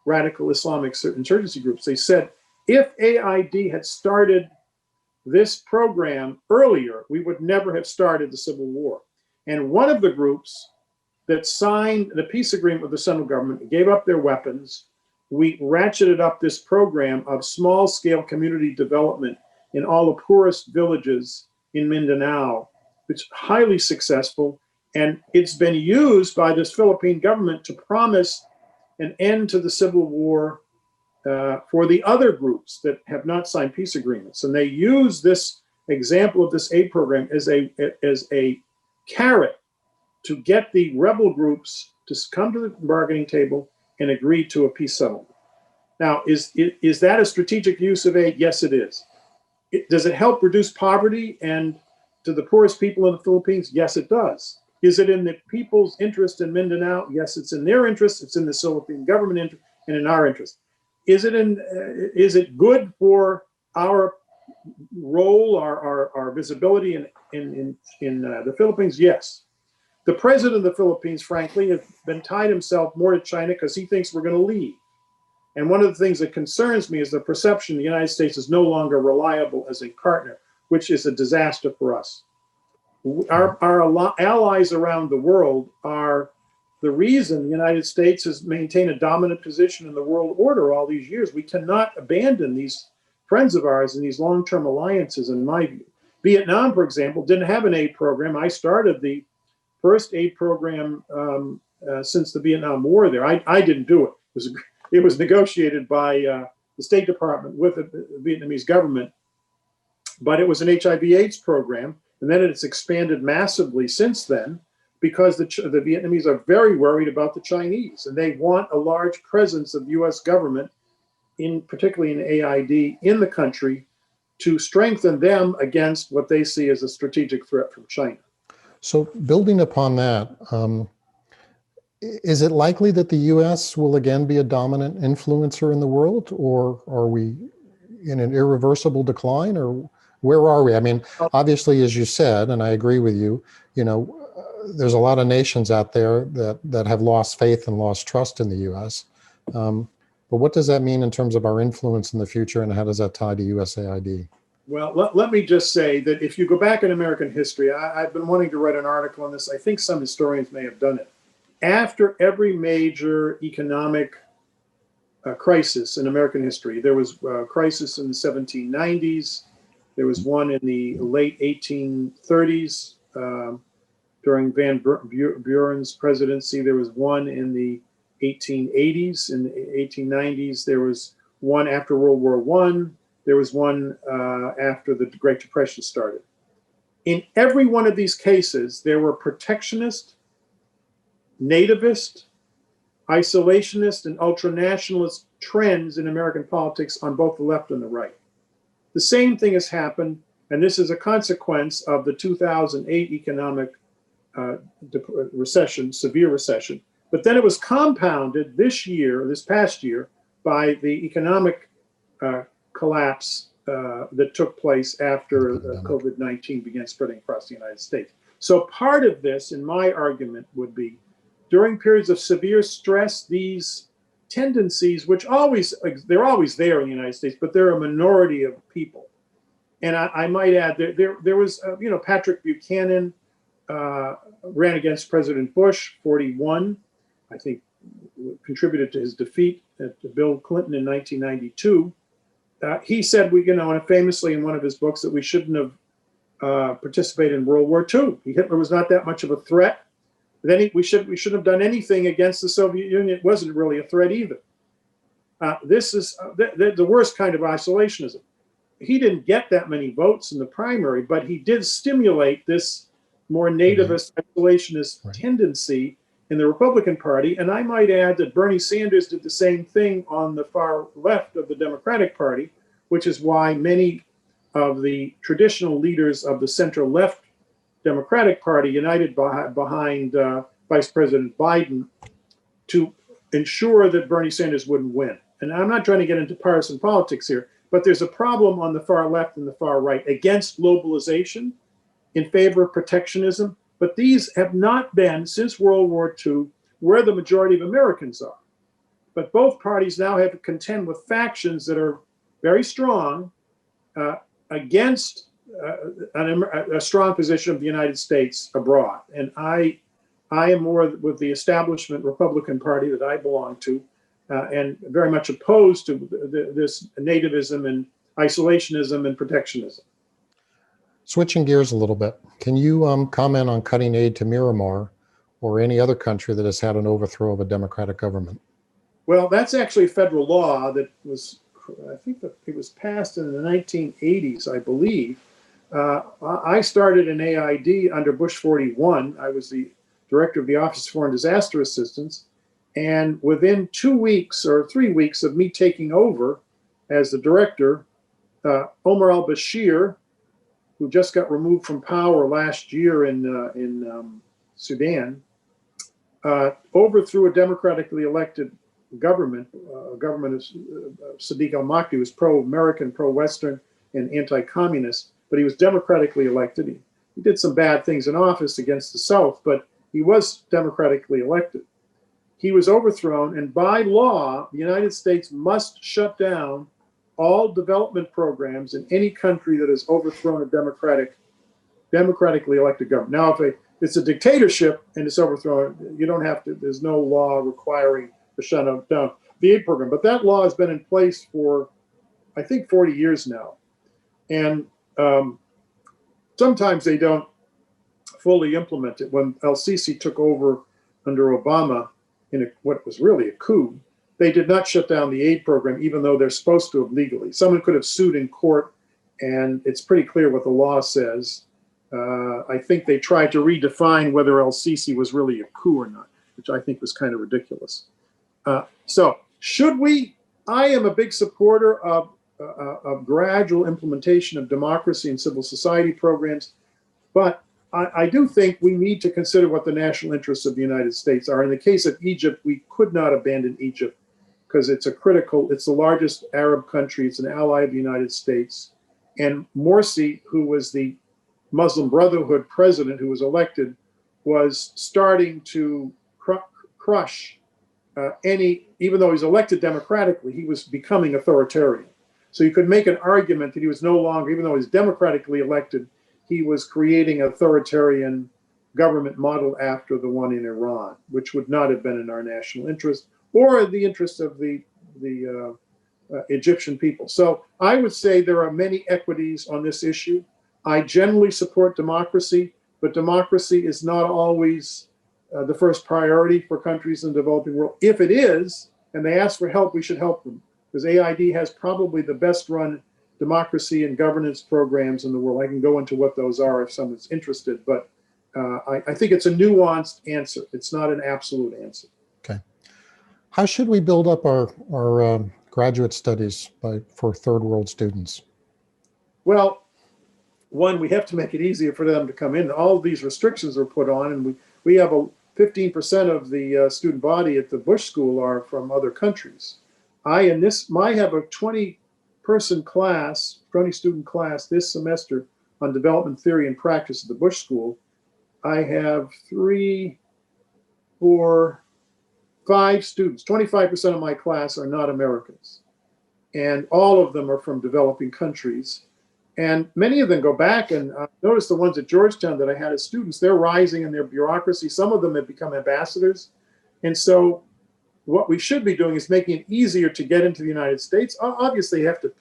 radical Islamic insurgency groups. They said, if AID had started this program earlier, we would never have started the Civil War. And one of the groups that signed the peace agreement with the central government gave up their weapons. We ratcheted up this program of small-scale community development in all the poorest villages in Mindanao. It's highly successful, and it's been used by this Philippine government to promise an end to the Civil War for the other groups that have not signed peace agreements. And they use this example of this aid program as a carrot to get the rebel groups to come to the bargaining table and agree to a peace settlement. Now, is that a strategic use of aid? Yes, it is. Does it help reduce poverty and to the poorest people in the Philippines? Yes, it does. Is it in the people's interest in Mindanao? Yes, it's in their interest. It's in the Philippine government interest and in our interest. Is it good for our role, our visibility in the Philippines? Yes. The president of the Philippines, frankly, has been tied himself more to China because he thinks we're going to leave. And one of the things that concerns me is the perception the United States is no longer reliable as a partner, which is a disaster for us. Our allies around the world are the reason the United States has maintained a dominant position in the world order all these years. We cannot abandon these friends of ours in these long-term alliances, in my view. Vietnam, for example, didn't have an aid program. I started the first aid program since the Vietnam War there. I didn't do it. It was negotiated by the State Department with the Vietnamese government, but it was an HIV/AIDS program, and then it's expanded massively since then because the Vietnamese are very worried about the Chinese, and they want a large presence of U.S. government, particularly in AID, in the country to strengthen them against what they see as a strategic threat from China. So building upon that, is it likely that the U.S. will again be a dominant influencer in the world, or are we in an irreversible decline, or where are we? I mean, obviously, as you said, and I agree with you, there's a lot of nations out there that have lost faith and lost trust in the U.S. But what does that mean in terms of our influence in the future, and how does that tie to USAID? Well, let me just say that if you go back in American history, I've been wanting to write an article on this. I think some historians may have done it. After every major economic crisis in American history, there was a crisis in the 1790s. There was one in the late 1830s during Van Buren's presidency. There was one in the 1880s. In the 1890s, there was one after World War I. There was one after the Great Depression started. In every one of these cases, there were protectionist, nativist, isolationist, and ultranationalist trends in American politics on both the left and the right. The same thing has happened, and this is a consequence of the 2008 economic recession, severe recession. But then it was compounded this past year, by the economic collapse that took place after COVID-19 began spreading across the United States. So part of this, in my argument, would be during periods of severe stress, these tendencies, which they're always there in the United States, but they're a minority of people. And I might add, there was, Patrick Buchanan ran against President Bush, 41, I think, contributed to his defeat to Bill Clinton in 1992. He said, famously in one of his books, that we shouldn't have participated in World War II. Hitler was not that much of a threat. Then we shouldn't have done anything against the Soviet Union. It wasn't really a threat either. This is the worst kind of isolationism. He didn't get that many votes in the primary, but he did stimulate this more nativist, isolationist tendency in the Republican Party. And I might add that Bernie Sanders did the same thing on the far left of the Democratic Party, which is why many of the traditional leaders of the center-left Democratic Party united behind Vice President Biden to ensure that Bernie Sanders wouldn't win. And I'm not trying to get into partisan politics here, but there's a problem on the far left and the far right against globalization, in favor of protectionism. But these have not been, since World War II, where the majority of Americans are. But both parties now have to contend with factions that are very strong against a strong position of the United States abroad. And I am more with the establishment Republican Party that I belong to, and very much opposed to this nativism and isolationism and protectionism. Switching gears a little bit, can you comment on cutting aid to Myanmar or any other country that has had an overthrow of a democratic government? Well, that's actually a federal law that was, I think that it was passed in the 1980s, I believe. I started in AID under Bush 41. I was the director of the Office of Foreign Disaster Assistance. And within 2 weeks or 3 weeks of me taking over as the director, Omar al-Bashir, who just got removed from power last year in Sudan, overthrew a democratically elected government, government of Sadiq al-Mahdi, was pro-American, pro-Western, and anti-communist, but he was democratically elected. He did some bad things in office against the South, but he was democratically elected. He was overthrown, and by law, the United States must shut down all development programs in any country that has overthrown a democratically elected government. Now, if it's a dictatorship and it's overthrown, you don't have to, there's no law requiring to shut down the aid program. But that law has been in place for, I think, 40 years now. And sometimes they don't fully implement it. When el-Sisi took over under Obama in what was really a coup, they did not shut down the aid program, even though they're supposed to have legally. Someone could have sued in court, and it's pretty clear what the law says. I think they tried to redefine whether el-Sisi was really a coup or not, which I think was kind of ridiculous. So should we? I am a big supporter of gradual implementation of democracy and civil society programs, but I do think we need to consider what the national interests of the United States are. In the case of Egypt, we could not abandon Egypt because it's the largest Arab country, it's an ally of the United States. And Morsi, who was the Muslim Brotherhood president who was elected, was starting to crush even though he's elected democratically, he was becoming authoritarian. So you could make an argument that he was no longer, even though he's democratically elected, he was creating an authoritarian government model after the one in Iran, which would not have been in our national interest or the interest of the Egyptian people. So I would say there are many equities on this issue. I generally support democracy, but democracy is not always the first priority for countries in the developing world. If it is, and they ask for help, we should help them, because AID has probably the best run democracy and governance programs in the world. I can go into what those are if someone's interested, but I think it's a nuanced answer. It's not an absolute answer. Okay. How should we build up our graduate studies for third world students? Well, one, we have to make it easier for them to come in. All of these restrictions are put on, and we have 15% of the student body at the Bush School are from other countries. I have a 20-person class, 20-student class this semester on development theory and practice at the Bush School. I have 3, 4, 5 students. 25% of my class are not Americans, and all of them are from developing countries. And many of them go back, and notice the ones at Georgetown that I had as students, they're rising in their bureaucracy. Some of them have become ambassadors. And so what we should be doing is making it easier to get into the United States. Obviously, you have to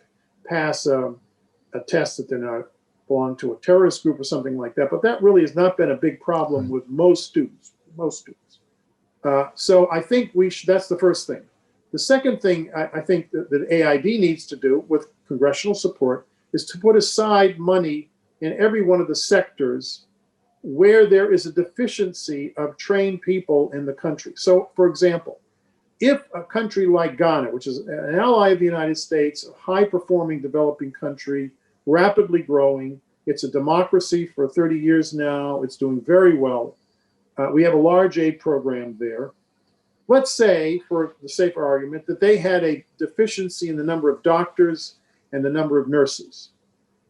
pass a test that they're not belong to a terrorist group or something like that. But that really has not been a big problem with most students. So I think that's the first thing. The second thing I think that AID needs to do with congressional support is to put aside money in every one of the sectors where there is a deficiency of trained people in the country. So, for example, if a country like Ghana, which is an ally of the United States, a high-performing developing country, rapidly growing, it's a democracy for 30 years now, it's doing very well. We have a large aid program there. Let's say, for the sake of argument, that they had a deficiency in the number of doctors and the number of nurses.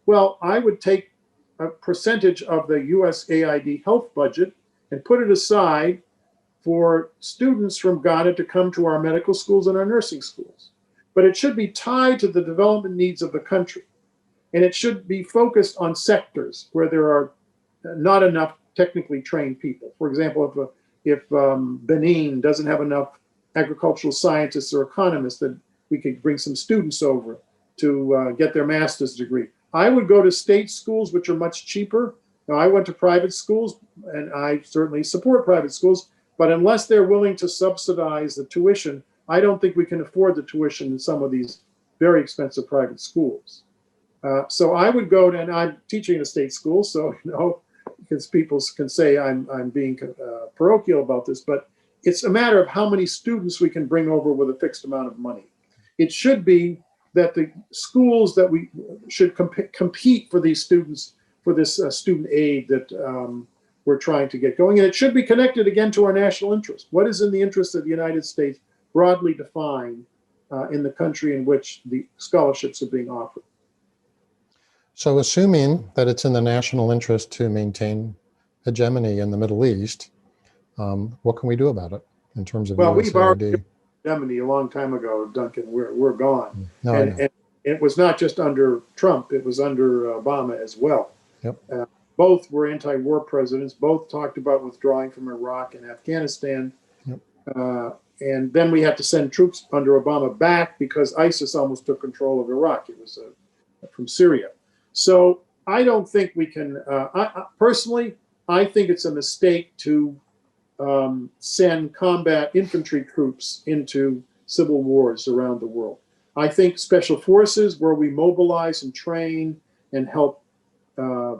Well, I would take a percentage of the USAID health budget and put it aside for students from Ghana to come to our medical schools and our nursing schools. But it should be tied to the development needs of the country. And it should be focused on sectors where there are not enough technically trained people. For example, if Benin doesn't have enough agricultural scientists or economists, that we could bring some students over to get their master's degree. I would go to state schools, which are much cheaper. Now, I went to private schools, and I certainly support private schools, but unless they're willing to subsidize the tuition, I don't think we can afford the tuition in some of these very expensive private schools. So I would go to, and I'm teaching in a state school, so because people can say I'm being parochial about this, but it's a matter of how many students we can bring over with a fixed amount of money. It should be that the schools that we should compete for these students, for this student aid that we're trying to get going. And it should be connected again to our national interest. What is in the interest of the United States, broadly defined in the country in which the scholarships are being offered? So assuming that it's in the national interest to maintain hegemony in the Middle East, what can we do about it in terms of Well, USAID? we've already hegemony a long time ago, Duncan. We're gone. No, and it was not just under Trump, it was under Obama as well. Yep. Both were anti-war presidents. Both talked about withdrawing from Iraq and Afghanistan. Yep. And then we had to send troops under Obama back because ISIS almost took control of Iraq. It was from Syria. So I don't think we can, personally, I think it's a mistake to send combat infantry troops into civil wars around the world. I think special forces, where we mobilize and train and help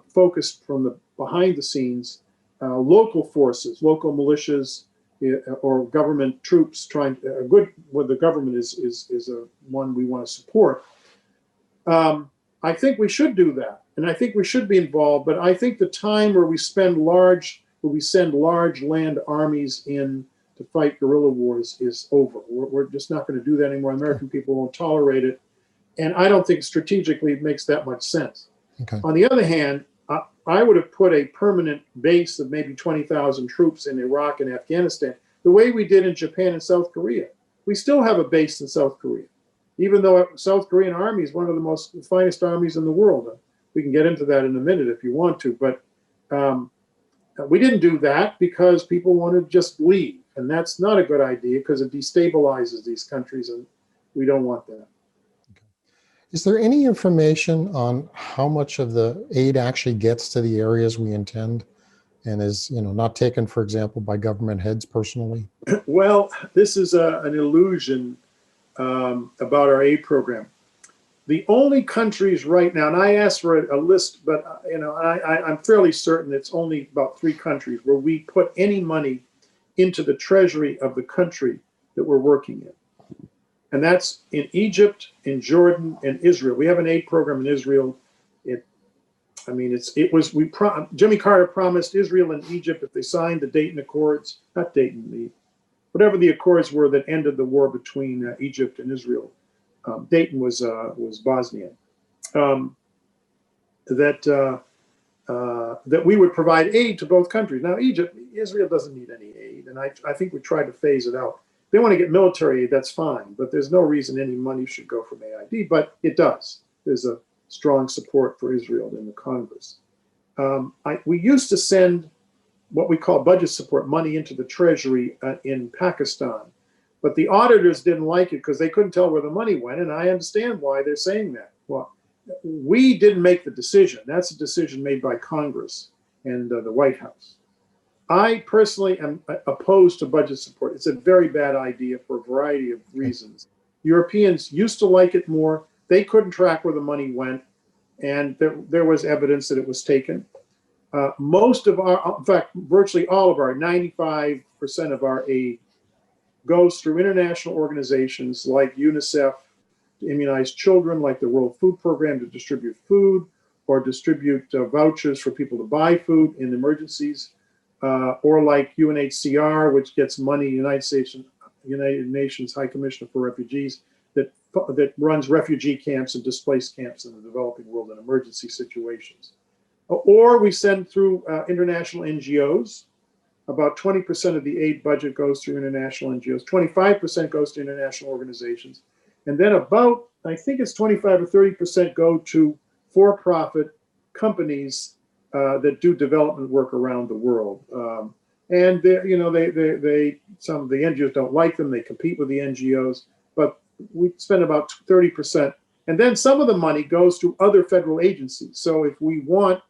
focus from the behind the scenes, local forces, local militias, or government troops trying where the government is a one we want to support. I think we should do that, and I think we should be involved. But I think the time where we send large land armies in to fight guerrilla wars is over. We're just not going to do that anymore. American people won't tolerate it, and I don't think strategically it makes that much sense. Okay. On the other hand, I would have put a permanent base of maybe 20,000 troops in Iraq and Afghanistan, the way we did in Japan and South Korea. We still have a base in South Korea, even though South Korean army is one of the finest armies in the world. We can get into that in a minute if you want to, but we didn't do that because people wanted to just leave, and that's not a good idea because it destabilizes these countries, and we don't want that. Is there any information on how much of the aid actually gets to the areas we intend and is, not taken, for example, by government heads personally? Well, this is an illusion about our aid program. The only countries right now, and I asked for a list, but I'm fairly certain it's only about 3 countries where we put any money into the treasury of the country that we're working in. And that's in Egypt, in Jordan, and Israel. We have an aid program in Israel. Jimmy Carter promised Israel and Egypt if they signed the Dayton Accords, not Dayton, whatever the accords were that ended the war between Egypt and Israel. Dayton was Bosnia. That we would provide aid to both countries. Now, Israel doesn't need any aid, and I think we tried to phase it out. They want to get military aid, that's fine, but there's no reason any money should go from AID, but it does. There's a strong support for Israel in the Congress. We used to send what we call budget support money into the treasury in Pakistan, but the auditors didn't like it because they couldn't tell where the money went, and I understand why they're saying that. Well, we didn't make the decision. That's a decision made by Congress and the White House. I personally am opposed to budget support. It's a very bad idea for a variety of reasons. Europeans used to like it more. They couldn't track where the money went, and there was evidence that it was taken. Most of our, in fact, virtually all of our, 95% of our aid goes through international organizations like UNICEF to immunize children, like the World Food Program to distribute food, or distribute vouchers for people to buy food in emergencies, or like UNHCR, which gets money, United Nations High Commissioner for Refugees, that runs refugee camps and displaced camps in the developing world in emergency situations. Or we send through international NGOs. About 20% of the aid budget goes through international NGOs, 25% goes to international organizations, and then about, I think it's 25 or 30% go to for-profit companies that do development work around the world. And some of the NGOs don't like them, they compete with the NGOs, but we spend about 30%. And then some of the money goes to other federal agencies. So if we want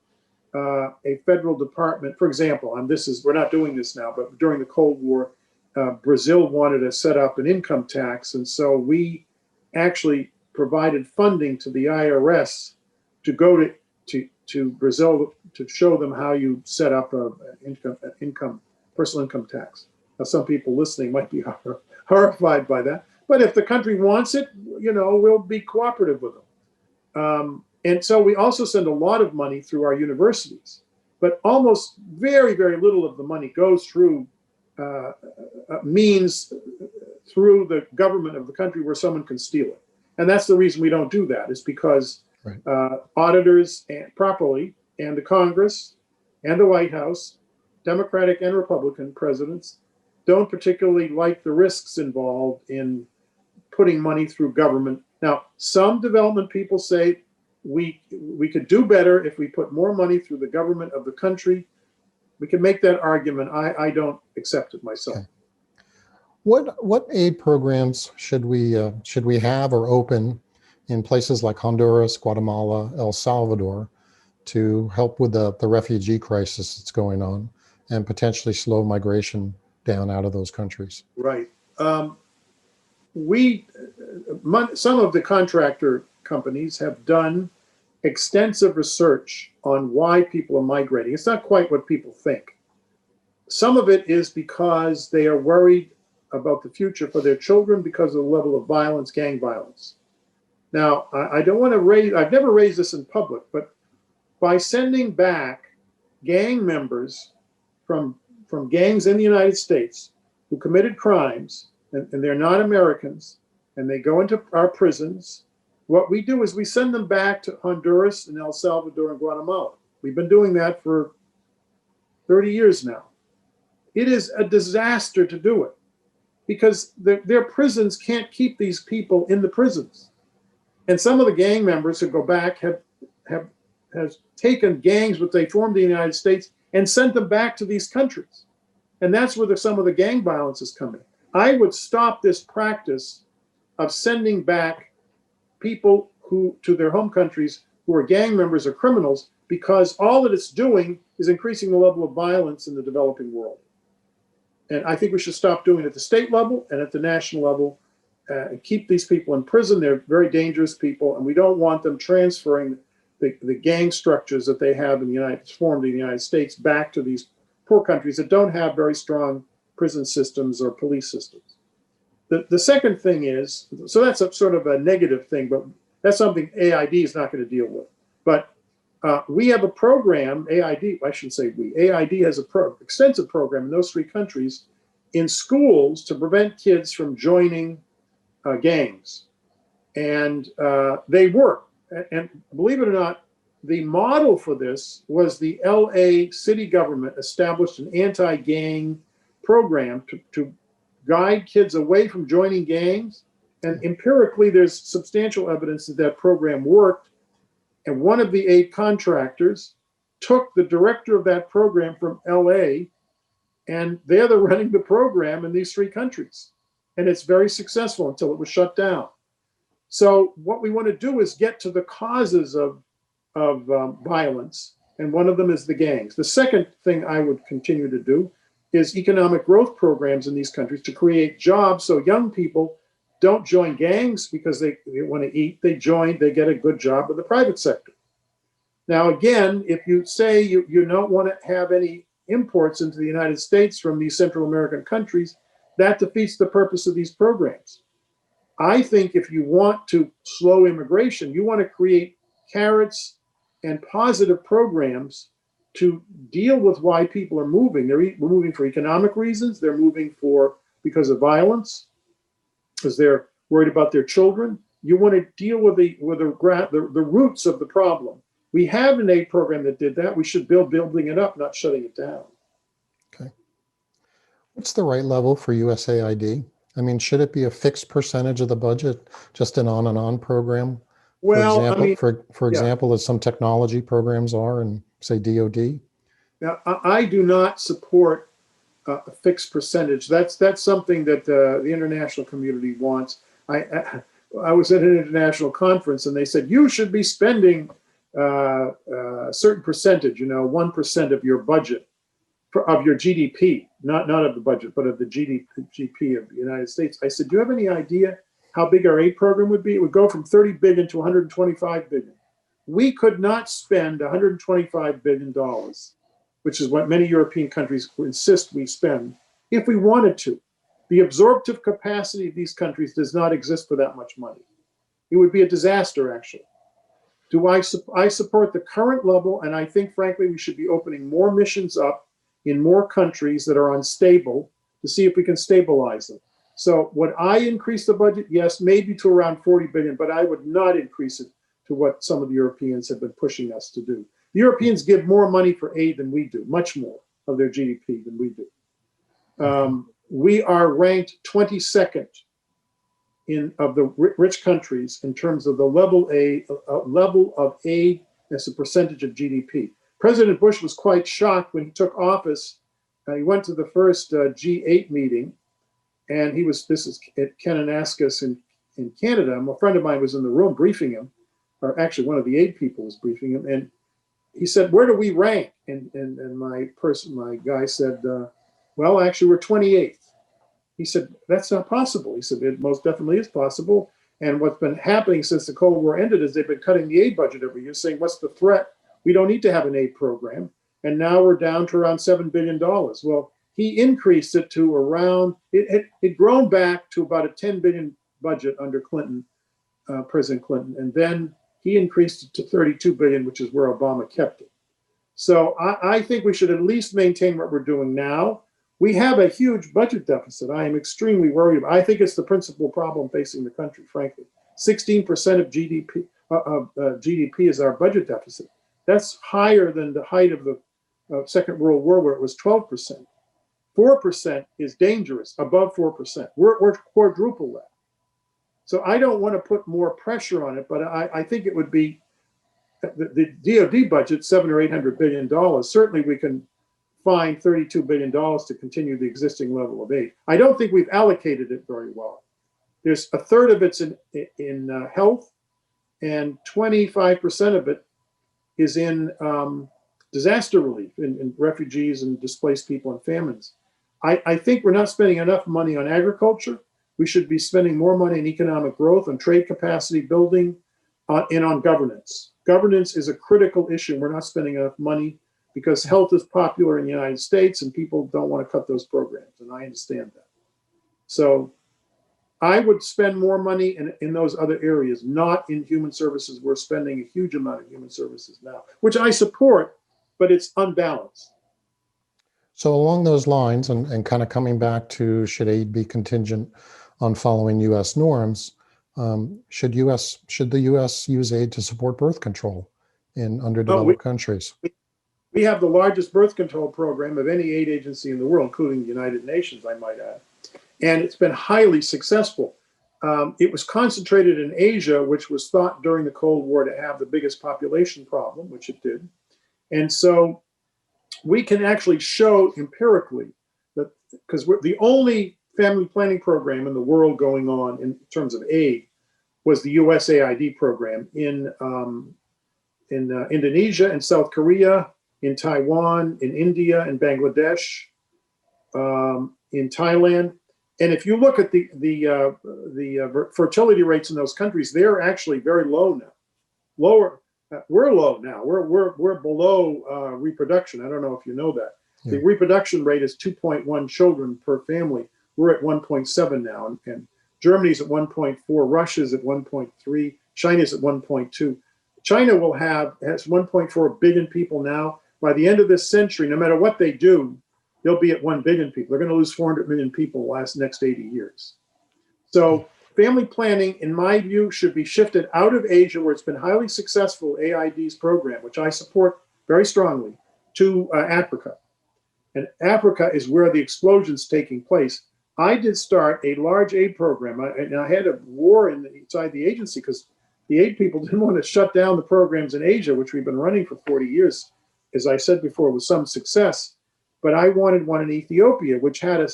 a federal department, for example, and we're not doing this now, but during the Cold War, Brazil wanted to set up an income tax. And so we actually provided funding to the IRS to go to Brazil to show them how you set up an personal income tax. Now, some people listening might be horrified by that, but if the country wants it, we'll be cooperative with them. And so we also send a lot of money through our universities, but almost very, very little of the money goes through means through the government of the country where someone can steal it. And that's the reason we don't do that, is because auditors properly, and the Congress and the White House, Democratic and Republican presidents, don't particularly like the risks involved in putting money through government. Now, some development people say we could do better if we put more money through the government of the country. We can make that argument. I don't accept it myself. Okay. What aid programs should we have or open in places like Honduras, Guatemala, El Salvador to help with the refugee crisis that's going on and potentially slow migration down out of those countries? Right. Some of the contractor companies have done extensive research on why people are migrating. It's not quite what people think. Some of it is because they are worried about the future for their children because of the level of violence, gang violence. Now, I don't want to I've never raised this in public, but by sending back gang members from gangs in the United States who committed crimes, and they're not Americans, and they go into our prisons, what we do is we send them back to Honduras and El Salvador and Guatemala. We've been doing that for 30 years now. It is a disaster to do it because their prisons can't keep these people in the prisons. And some of the gang members who go back have taken gangs which they formed in the United States and sent them back to these countries. And that's where some of the gang violence is coming. I would stop this practice of sending back people to their home countries who are gang members or criminals, because all that it's doing is increasing the level of violence in the developing world. And I think we should stop doing it at the state level and at the national level and keep these people in prison. They're very dangerous people, and we don't want them transferring the gang structures that they have formed in the United States back to these poor countries that don't have very strong prison systems or police systems. The second thing is, so that's a sort of a negative thing, but that's something AID is not going to deal with. But we have a program, AID has an extensive program in those three countries in schools to prevent kids from joining gangs. And they work. And believe it or not, the model for this was the LA city government established an anti-gang program to guide kids away from joining gangs. And empirically, there's substantial evidence that that program worked. And one of the 8 contractors took the director of that program from LA, and they're running the program in these 3 countries. And it's very successful until it was shut down. So what we want to do is get to the causes of violence, and one of them is the gangs. The second thing I would continue to do is economic growth programs in these countries to create jobs so young people don't join gangs because they want to eat. They get a good job with the private sector. Now, again, if you say you don't want to have any imports into the United States from these Central American countries, that defeats the purpose of these programs. I think if you want to slow immigration, you want to create carrots and positive programs to deal with why people are moving. They're moving for economic reasons. They're moving because of violence, because they're worried about their children. You want to deal with the roots of the problem. We have an aid program that did that. We should building it up, not shutting it down. Okay. What's the right level for USAID? I mean, should it be a fixed percentage of the budget, just an on and on program? Well, for example, as some technology programs are in, say, DoD? Now, I do not support a fixed percentage. That's something that the international community wants. I was at an international conference and they said, you should be spending a certain percentage, 1% of your budget, of your GDP, not of the budget, but of the GDP of the United States. I said, do you have any idea how big our aid program would be? It would go from 30 billion to 125 billion. We could not spend $125 billion, which is what many European countries insist we spend, if we wanted to. The absorptive capacity of these countries does not exist for that much money. It would be a disaster, actually. I support the current level, and I think, frankly, we should be opening more missions up in more countries that are unstable to see if we can stabilize them. So would I increase the budget? Yes, maybe to around 40 billion, but I would not increase it to what some of the Europeans have been pushing us to do. The Europeans give more money for aid than we do, much more of their GDP than we do. We are ranked 22nd of the rich countries in terms of the level of aid as a percentage of GDP. President Bush was quite shocked when he took office. He went to the first G8 meeting, and this is at Kananaskis in Canada. A friend of mine was in the room briefing him, or actually one of the aid people was briefing him, and he said, where do we rank? And my guy said, well, actually, we're 28th. He said, that's not possible. He said, it most definitely is possible. And what's been happening since the Cold War ended is they've been cutting the aid budget every year, saying, what's the threat? We don't need to have an aid program. And now we're down to around $7 billion. Well, he increased it to around, it grown back to about a 10 billion budget under Clinton, President Clinton. And then he increased it to 32 billion, which is where Obama kept it. So I think we should at least maintain what we're doing now. We have a huge budget deficit. I am extremely worried about. I think it's the principal problem facing the country, frankly. 16% of GDP is our budget deficit. That's higher than the height of the Second World War, where it was 12%. 4% is dangerous, above 4%. We're quadruple that. So I don't want to put more pressure on it, but I think it would be the DoD budget, $700 or $800 billion. Certainly we can find $32 billion to continue the existing level of aid. I don't think we've allocated it very well. There's a third of it's in health, and 25% of it is in disaster relief, in refugees and displaced people and famines. I think we're not spending enough money on agriculture. We should be spending more money on economic growth, on trade capacity building, and on governance. Governance is a critical issue. We're not spending enough money because health is popular in the United States and people don't want to cut those programs, and I understand that. So I would spend more money in those other areas, not in human services. We're spending a huge amount of human services now, which I support, but it's unbalanced. So along those lines, and kind of coming back to should aid be contingent on following U.S. norms, should the U.S. use aid to support birth control in underdeveloped countries? We have the largest birth control program of any aid agency in the world, including the United Nations, I might add. And it's been highly successful. It was concentrated in Asia, which was thought during the Cold War to have the biggest population problem, which it did. And so we can actually show empirically that, because we're the only family planning program in the world going on in terms of aid was the USAID program in Indonesia and South Korea, in Taiwan, in India, in Bangladesh, in Thailand. And if you look at the fertility rates in those countries, they're actually very low now. Lower, we're low now. We're below reproduction. I don't know if you know that. Yeah. The reproduction rate is 2.1 children per family. We're at 1.7 now, and Germany's at 1.4. Russia's at 1.3. China's at 1.2. China has 1.4 billion people now. By the end of this century, no matter what they do, they'll be at 1 billion people. They're going to lose 400 million people the next 80 years. So family planning, in my view, should be shifted out of Asia, where it's been highly successful, AID's program, which I support very strongly, to Africa. And Africa is where the explosion's taking place. I did start a large aid program, and I had a war inside the agency because the aid people didn't want to shut down the programs in Asia, which we've been running for 40 years, as I said before, with some success. But I wanted one in Ethiopia, which had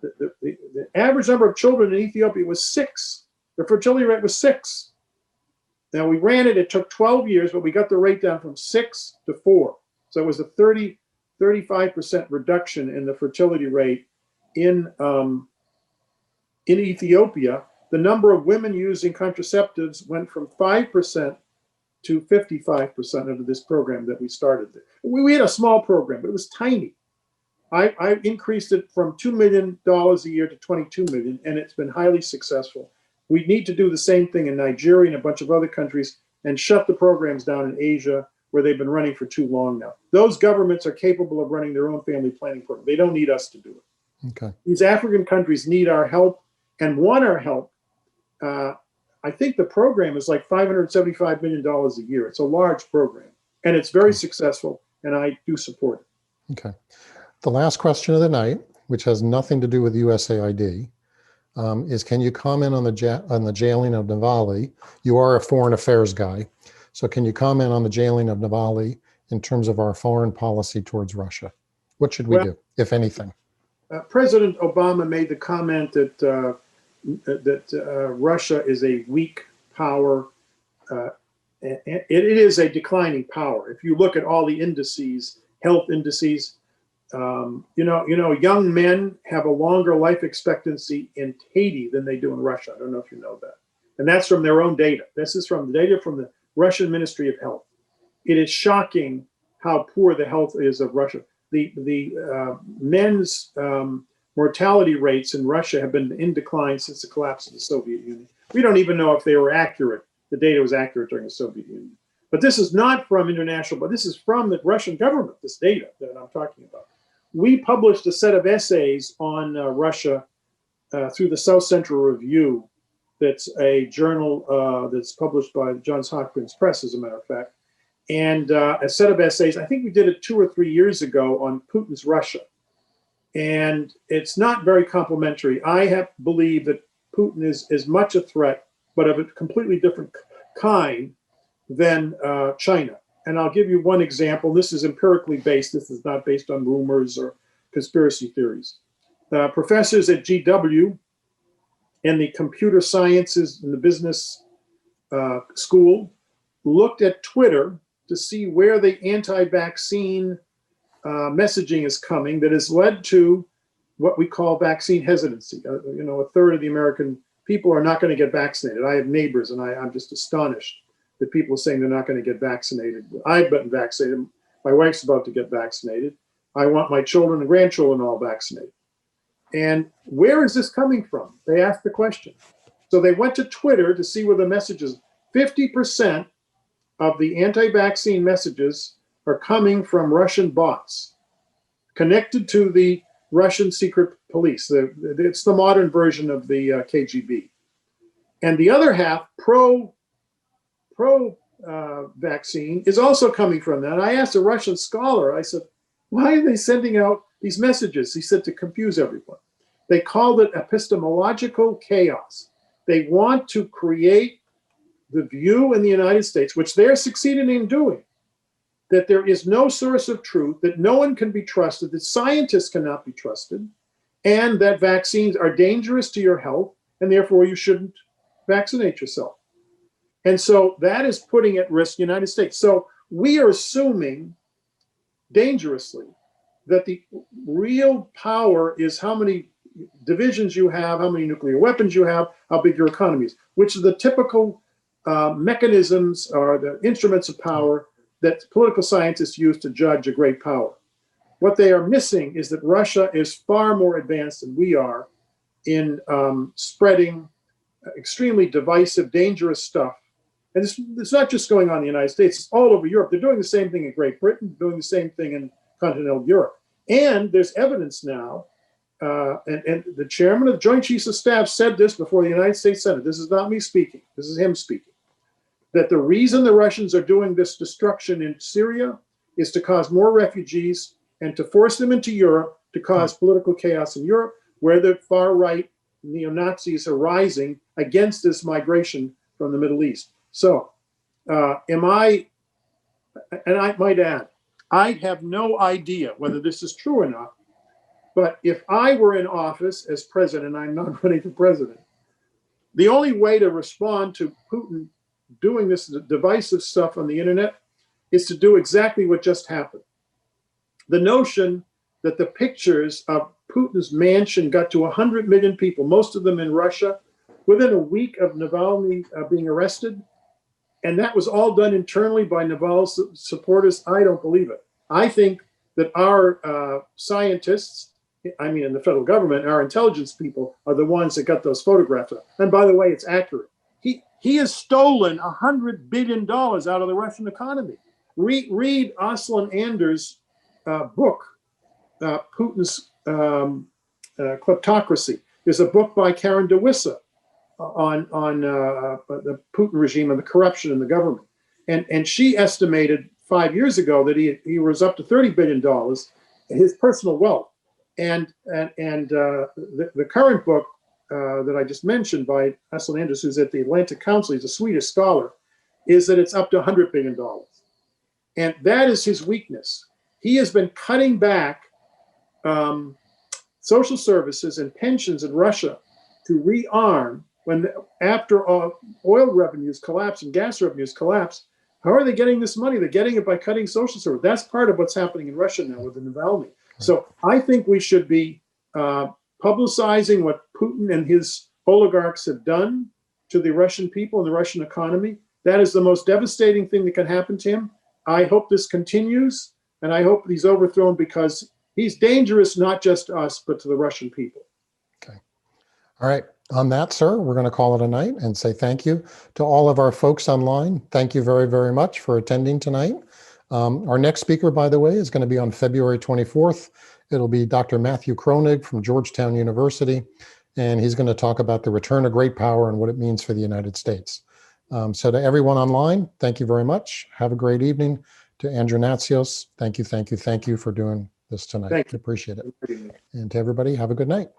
the average number of children in Ethiopia was 6. The fertility rate was 6. Now we ran it, it took 12 years, but we got the rate down from 6 to 4. So it was a 35% reduction in the fertility rate in Ethiopia. The number of women using contraceptives went from 5% to 55% under this program that we started. We had a small program, but it was tiny. I increased it from $2 million a year to $22 million, and it's been highly successful. We need to do the same thing in Nigeria and a bunch of other countries and shut the programs down in Asia where they've been running for too long now. Those governments are capable of running their own family planning program. They don't need us to do it. Okay. These African countries need our help and want our help. I think the program is like $575 million a year. It's a large program, and it's very successful, and I do support it. Okay. The last question of the night, which has nothing to do with USAID, is can you comment on the jailing of Navalny? You are a foreign affairs guy, so can you comment on the jailing of Navalny in terms of our foreign policy towards Russia? What should we do, if anything? President Obama made the comment that Russia is a weak power. It is a declining power. If you look at all the indices, health indices, young men have a longer life expectancy in Haiti than they do in Russia. I don't know if you know that. And that's from their own data. This is from the data from the Russian Ministry of Health. It is shocking how poor the health is of Russia. The men's mortality rates in Russia have been in decline since the collapse of the Soviet Union. We don't even know if they were accurate. The data was accurate during the Soviet Union. But this is not from international, but this is from the Russian government, this data that I'm talking about. We published a set of essays on Russia through the South Central Review. That's a journal that's published by Johns Hopkins Press, as a matter of fact. And a set of essays, I think we did it 2 or 3 years ago on Putin's Russia. And it's not very complimentary. I believe that Putin is as much a threat, but of a completely different kind than China. And I'll give you one example. This is empirically based. This is not based on rumors or conspiracy theories. Professors at GW and the computer sciences and the business school looked at Twitter to see where the anti-vaccine messaging is coming that has led to what we call vaccine hesitancy. A third of the American people are not going to get vaccinated. I have neighbors, and I'm just astonished that people are saying they're not going to get vaccinated. I've been vaccinated. My wife's about to get vaccinated. I want my children and grandchildren all vaccinated. And where is this coming from? They asked the question. So they went to Twitter to see where the messages, 50% of the anti-vaccine messages are coming from Russian bots connected to the Russian secret police. It's the modern version of the KGB. And the other half, pro-vaccine, is also coming from that. I asked a Russian scholar, I said, why are they sending out these messages? He said, to confuse everyone. They called it epistemological chaos. They want to create the view in the United States, which they're succeeding in doing, that there is no source of truth, that no one can be trusted, that scientists cannot be trusted, and that vaccines are dangerous to your health, and therefore you shouldn't vaccinate yourself. And so that is putting at risk the United States. So we are assuming dangerously that the real power is how many divisions you have, how many nuclear weapons you have, how big your economy is, which are the typical mechanisms or the instruments of power that political scientists use to judge a great power. What they are missing is that Russia is far more advanced than we are in spreading extremely divisive, dangerous stuff. And it's not just going on in the United States, it's all over Europe. They're doing the same thing in Great Britain, doing the same thing in continental Europe. And there's evidence now, and the chairman of the Joint Chiefs of Staff said this before the United States Senate. This is not me speaking, this is him speaking. That the reason the Russians are doing this destruction in Syria is to cause more refugees and to force them into Europe, to cause political chaos in Europe, where the far-right neo-Nazis are rising against this migration from the Middle East. So, and I might add, I have no idea whether this is true or not, but if I were in office as president, I'm not running for president, the only way to respond to Putin doing this divisive stuff on the internet is to do exactly what just happened. The notion that the pictures of Putin's mansion got to 100 million people, most of them in Russia, within a week of Navalny being arrested, and that was all done internally by Navalny's supporters, I don't believe it. I think that our scientists, I mean in the federal government, our intelligence people are the ones that got those photographs up. And by the way, it's accurate. He has stolen $100 billion out of the Russian economy. Read Aslan Anders' book, Putin's Kleptocracy. There's a book by Karen DeWissa on the Putin regime and the corruption in the government. And she estimated 5 years ago that he was up to $30 billion, his personal wealth. And the current book that I just mentioned by Aslan Anders, who's at the Atlantic Council, he's a Swedish scholar, is that it's up to $100 billion. And that is his weakness. He has been cutting back social services and pensions in Russia to rearm after oil revenues collapse and gas revenues collapse. How are they getting this money? They're getting it by cutting social services. That's part of what's happening in Russia now with the Navalny. So I think we should be publicizing what Putin and his oligarchs have done to the Russian people and the Russian economy. That is the most devastating thing that can happen to him. I hope this continues, and I hope he's overthrown because he's dangerous not just to us, but to the Russian people. Okay. All right. On that, sir, we're going to call it a night and say thank you to all of our folks online. Thank you very, very much for attending tonight. Our next speaker, by the way, is going to be on February 24th. It'll be Dr. Matthew Kronig from Georgetown University, and he's going to talk about the return of great power and what it means for the United States. So to everyone online, thank you very much. Have a great evening. To Andrew Natsios, thank you for doing this tonight. Thank you. Appreciate it. And to everybody, have a good night.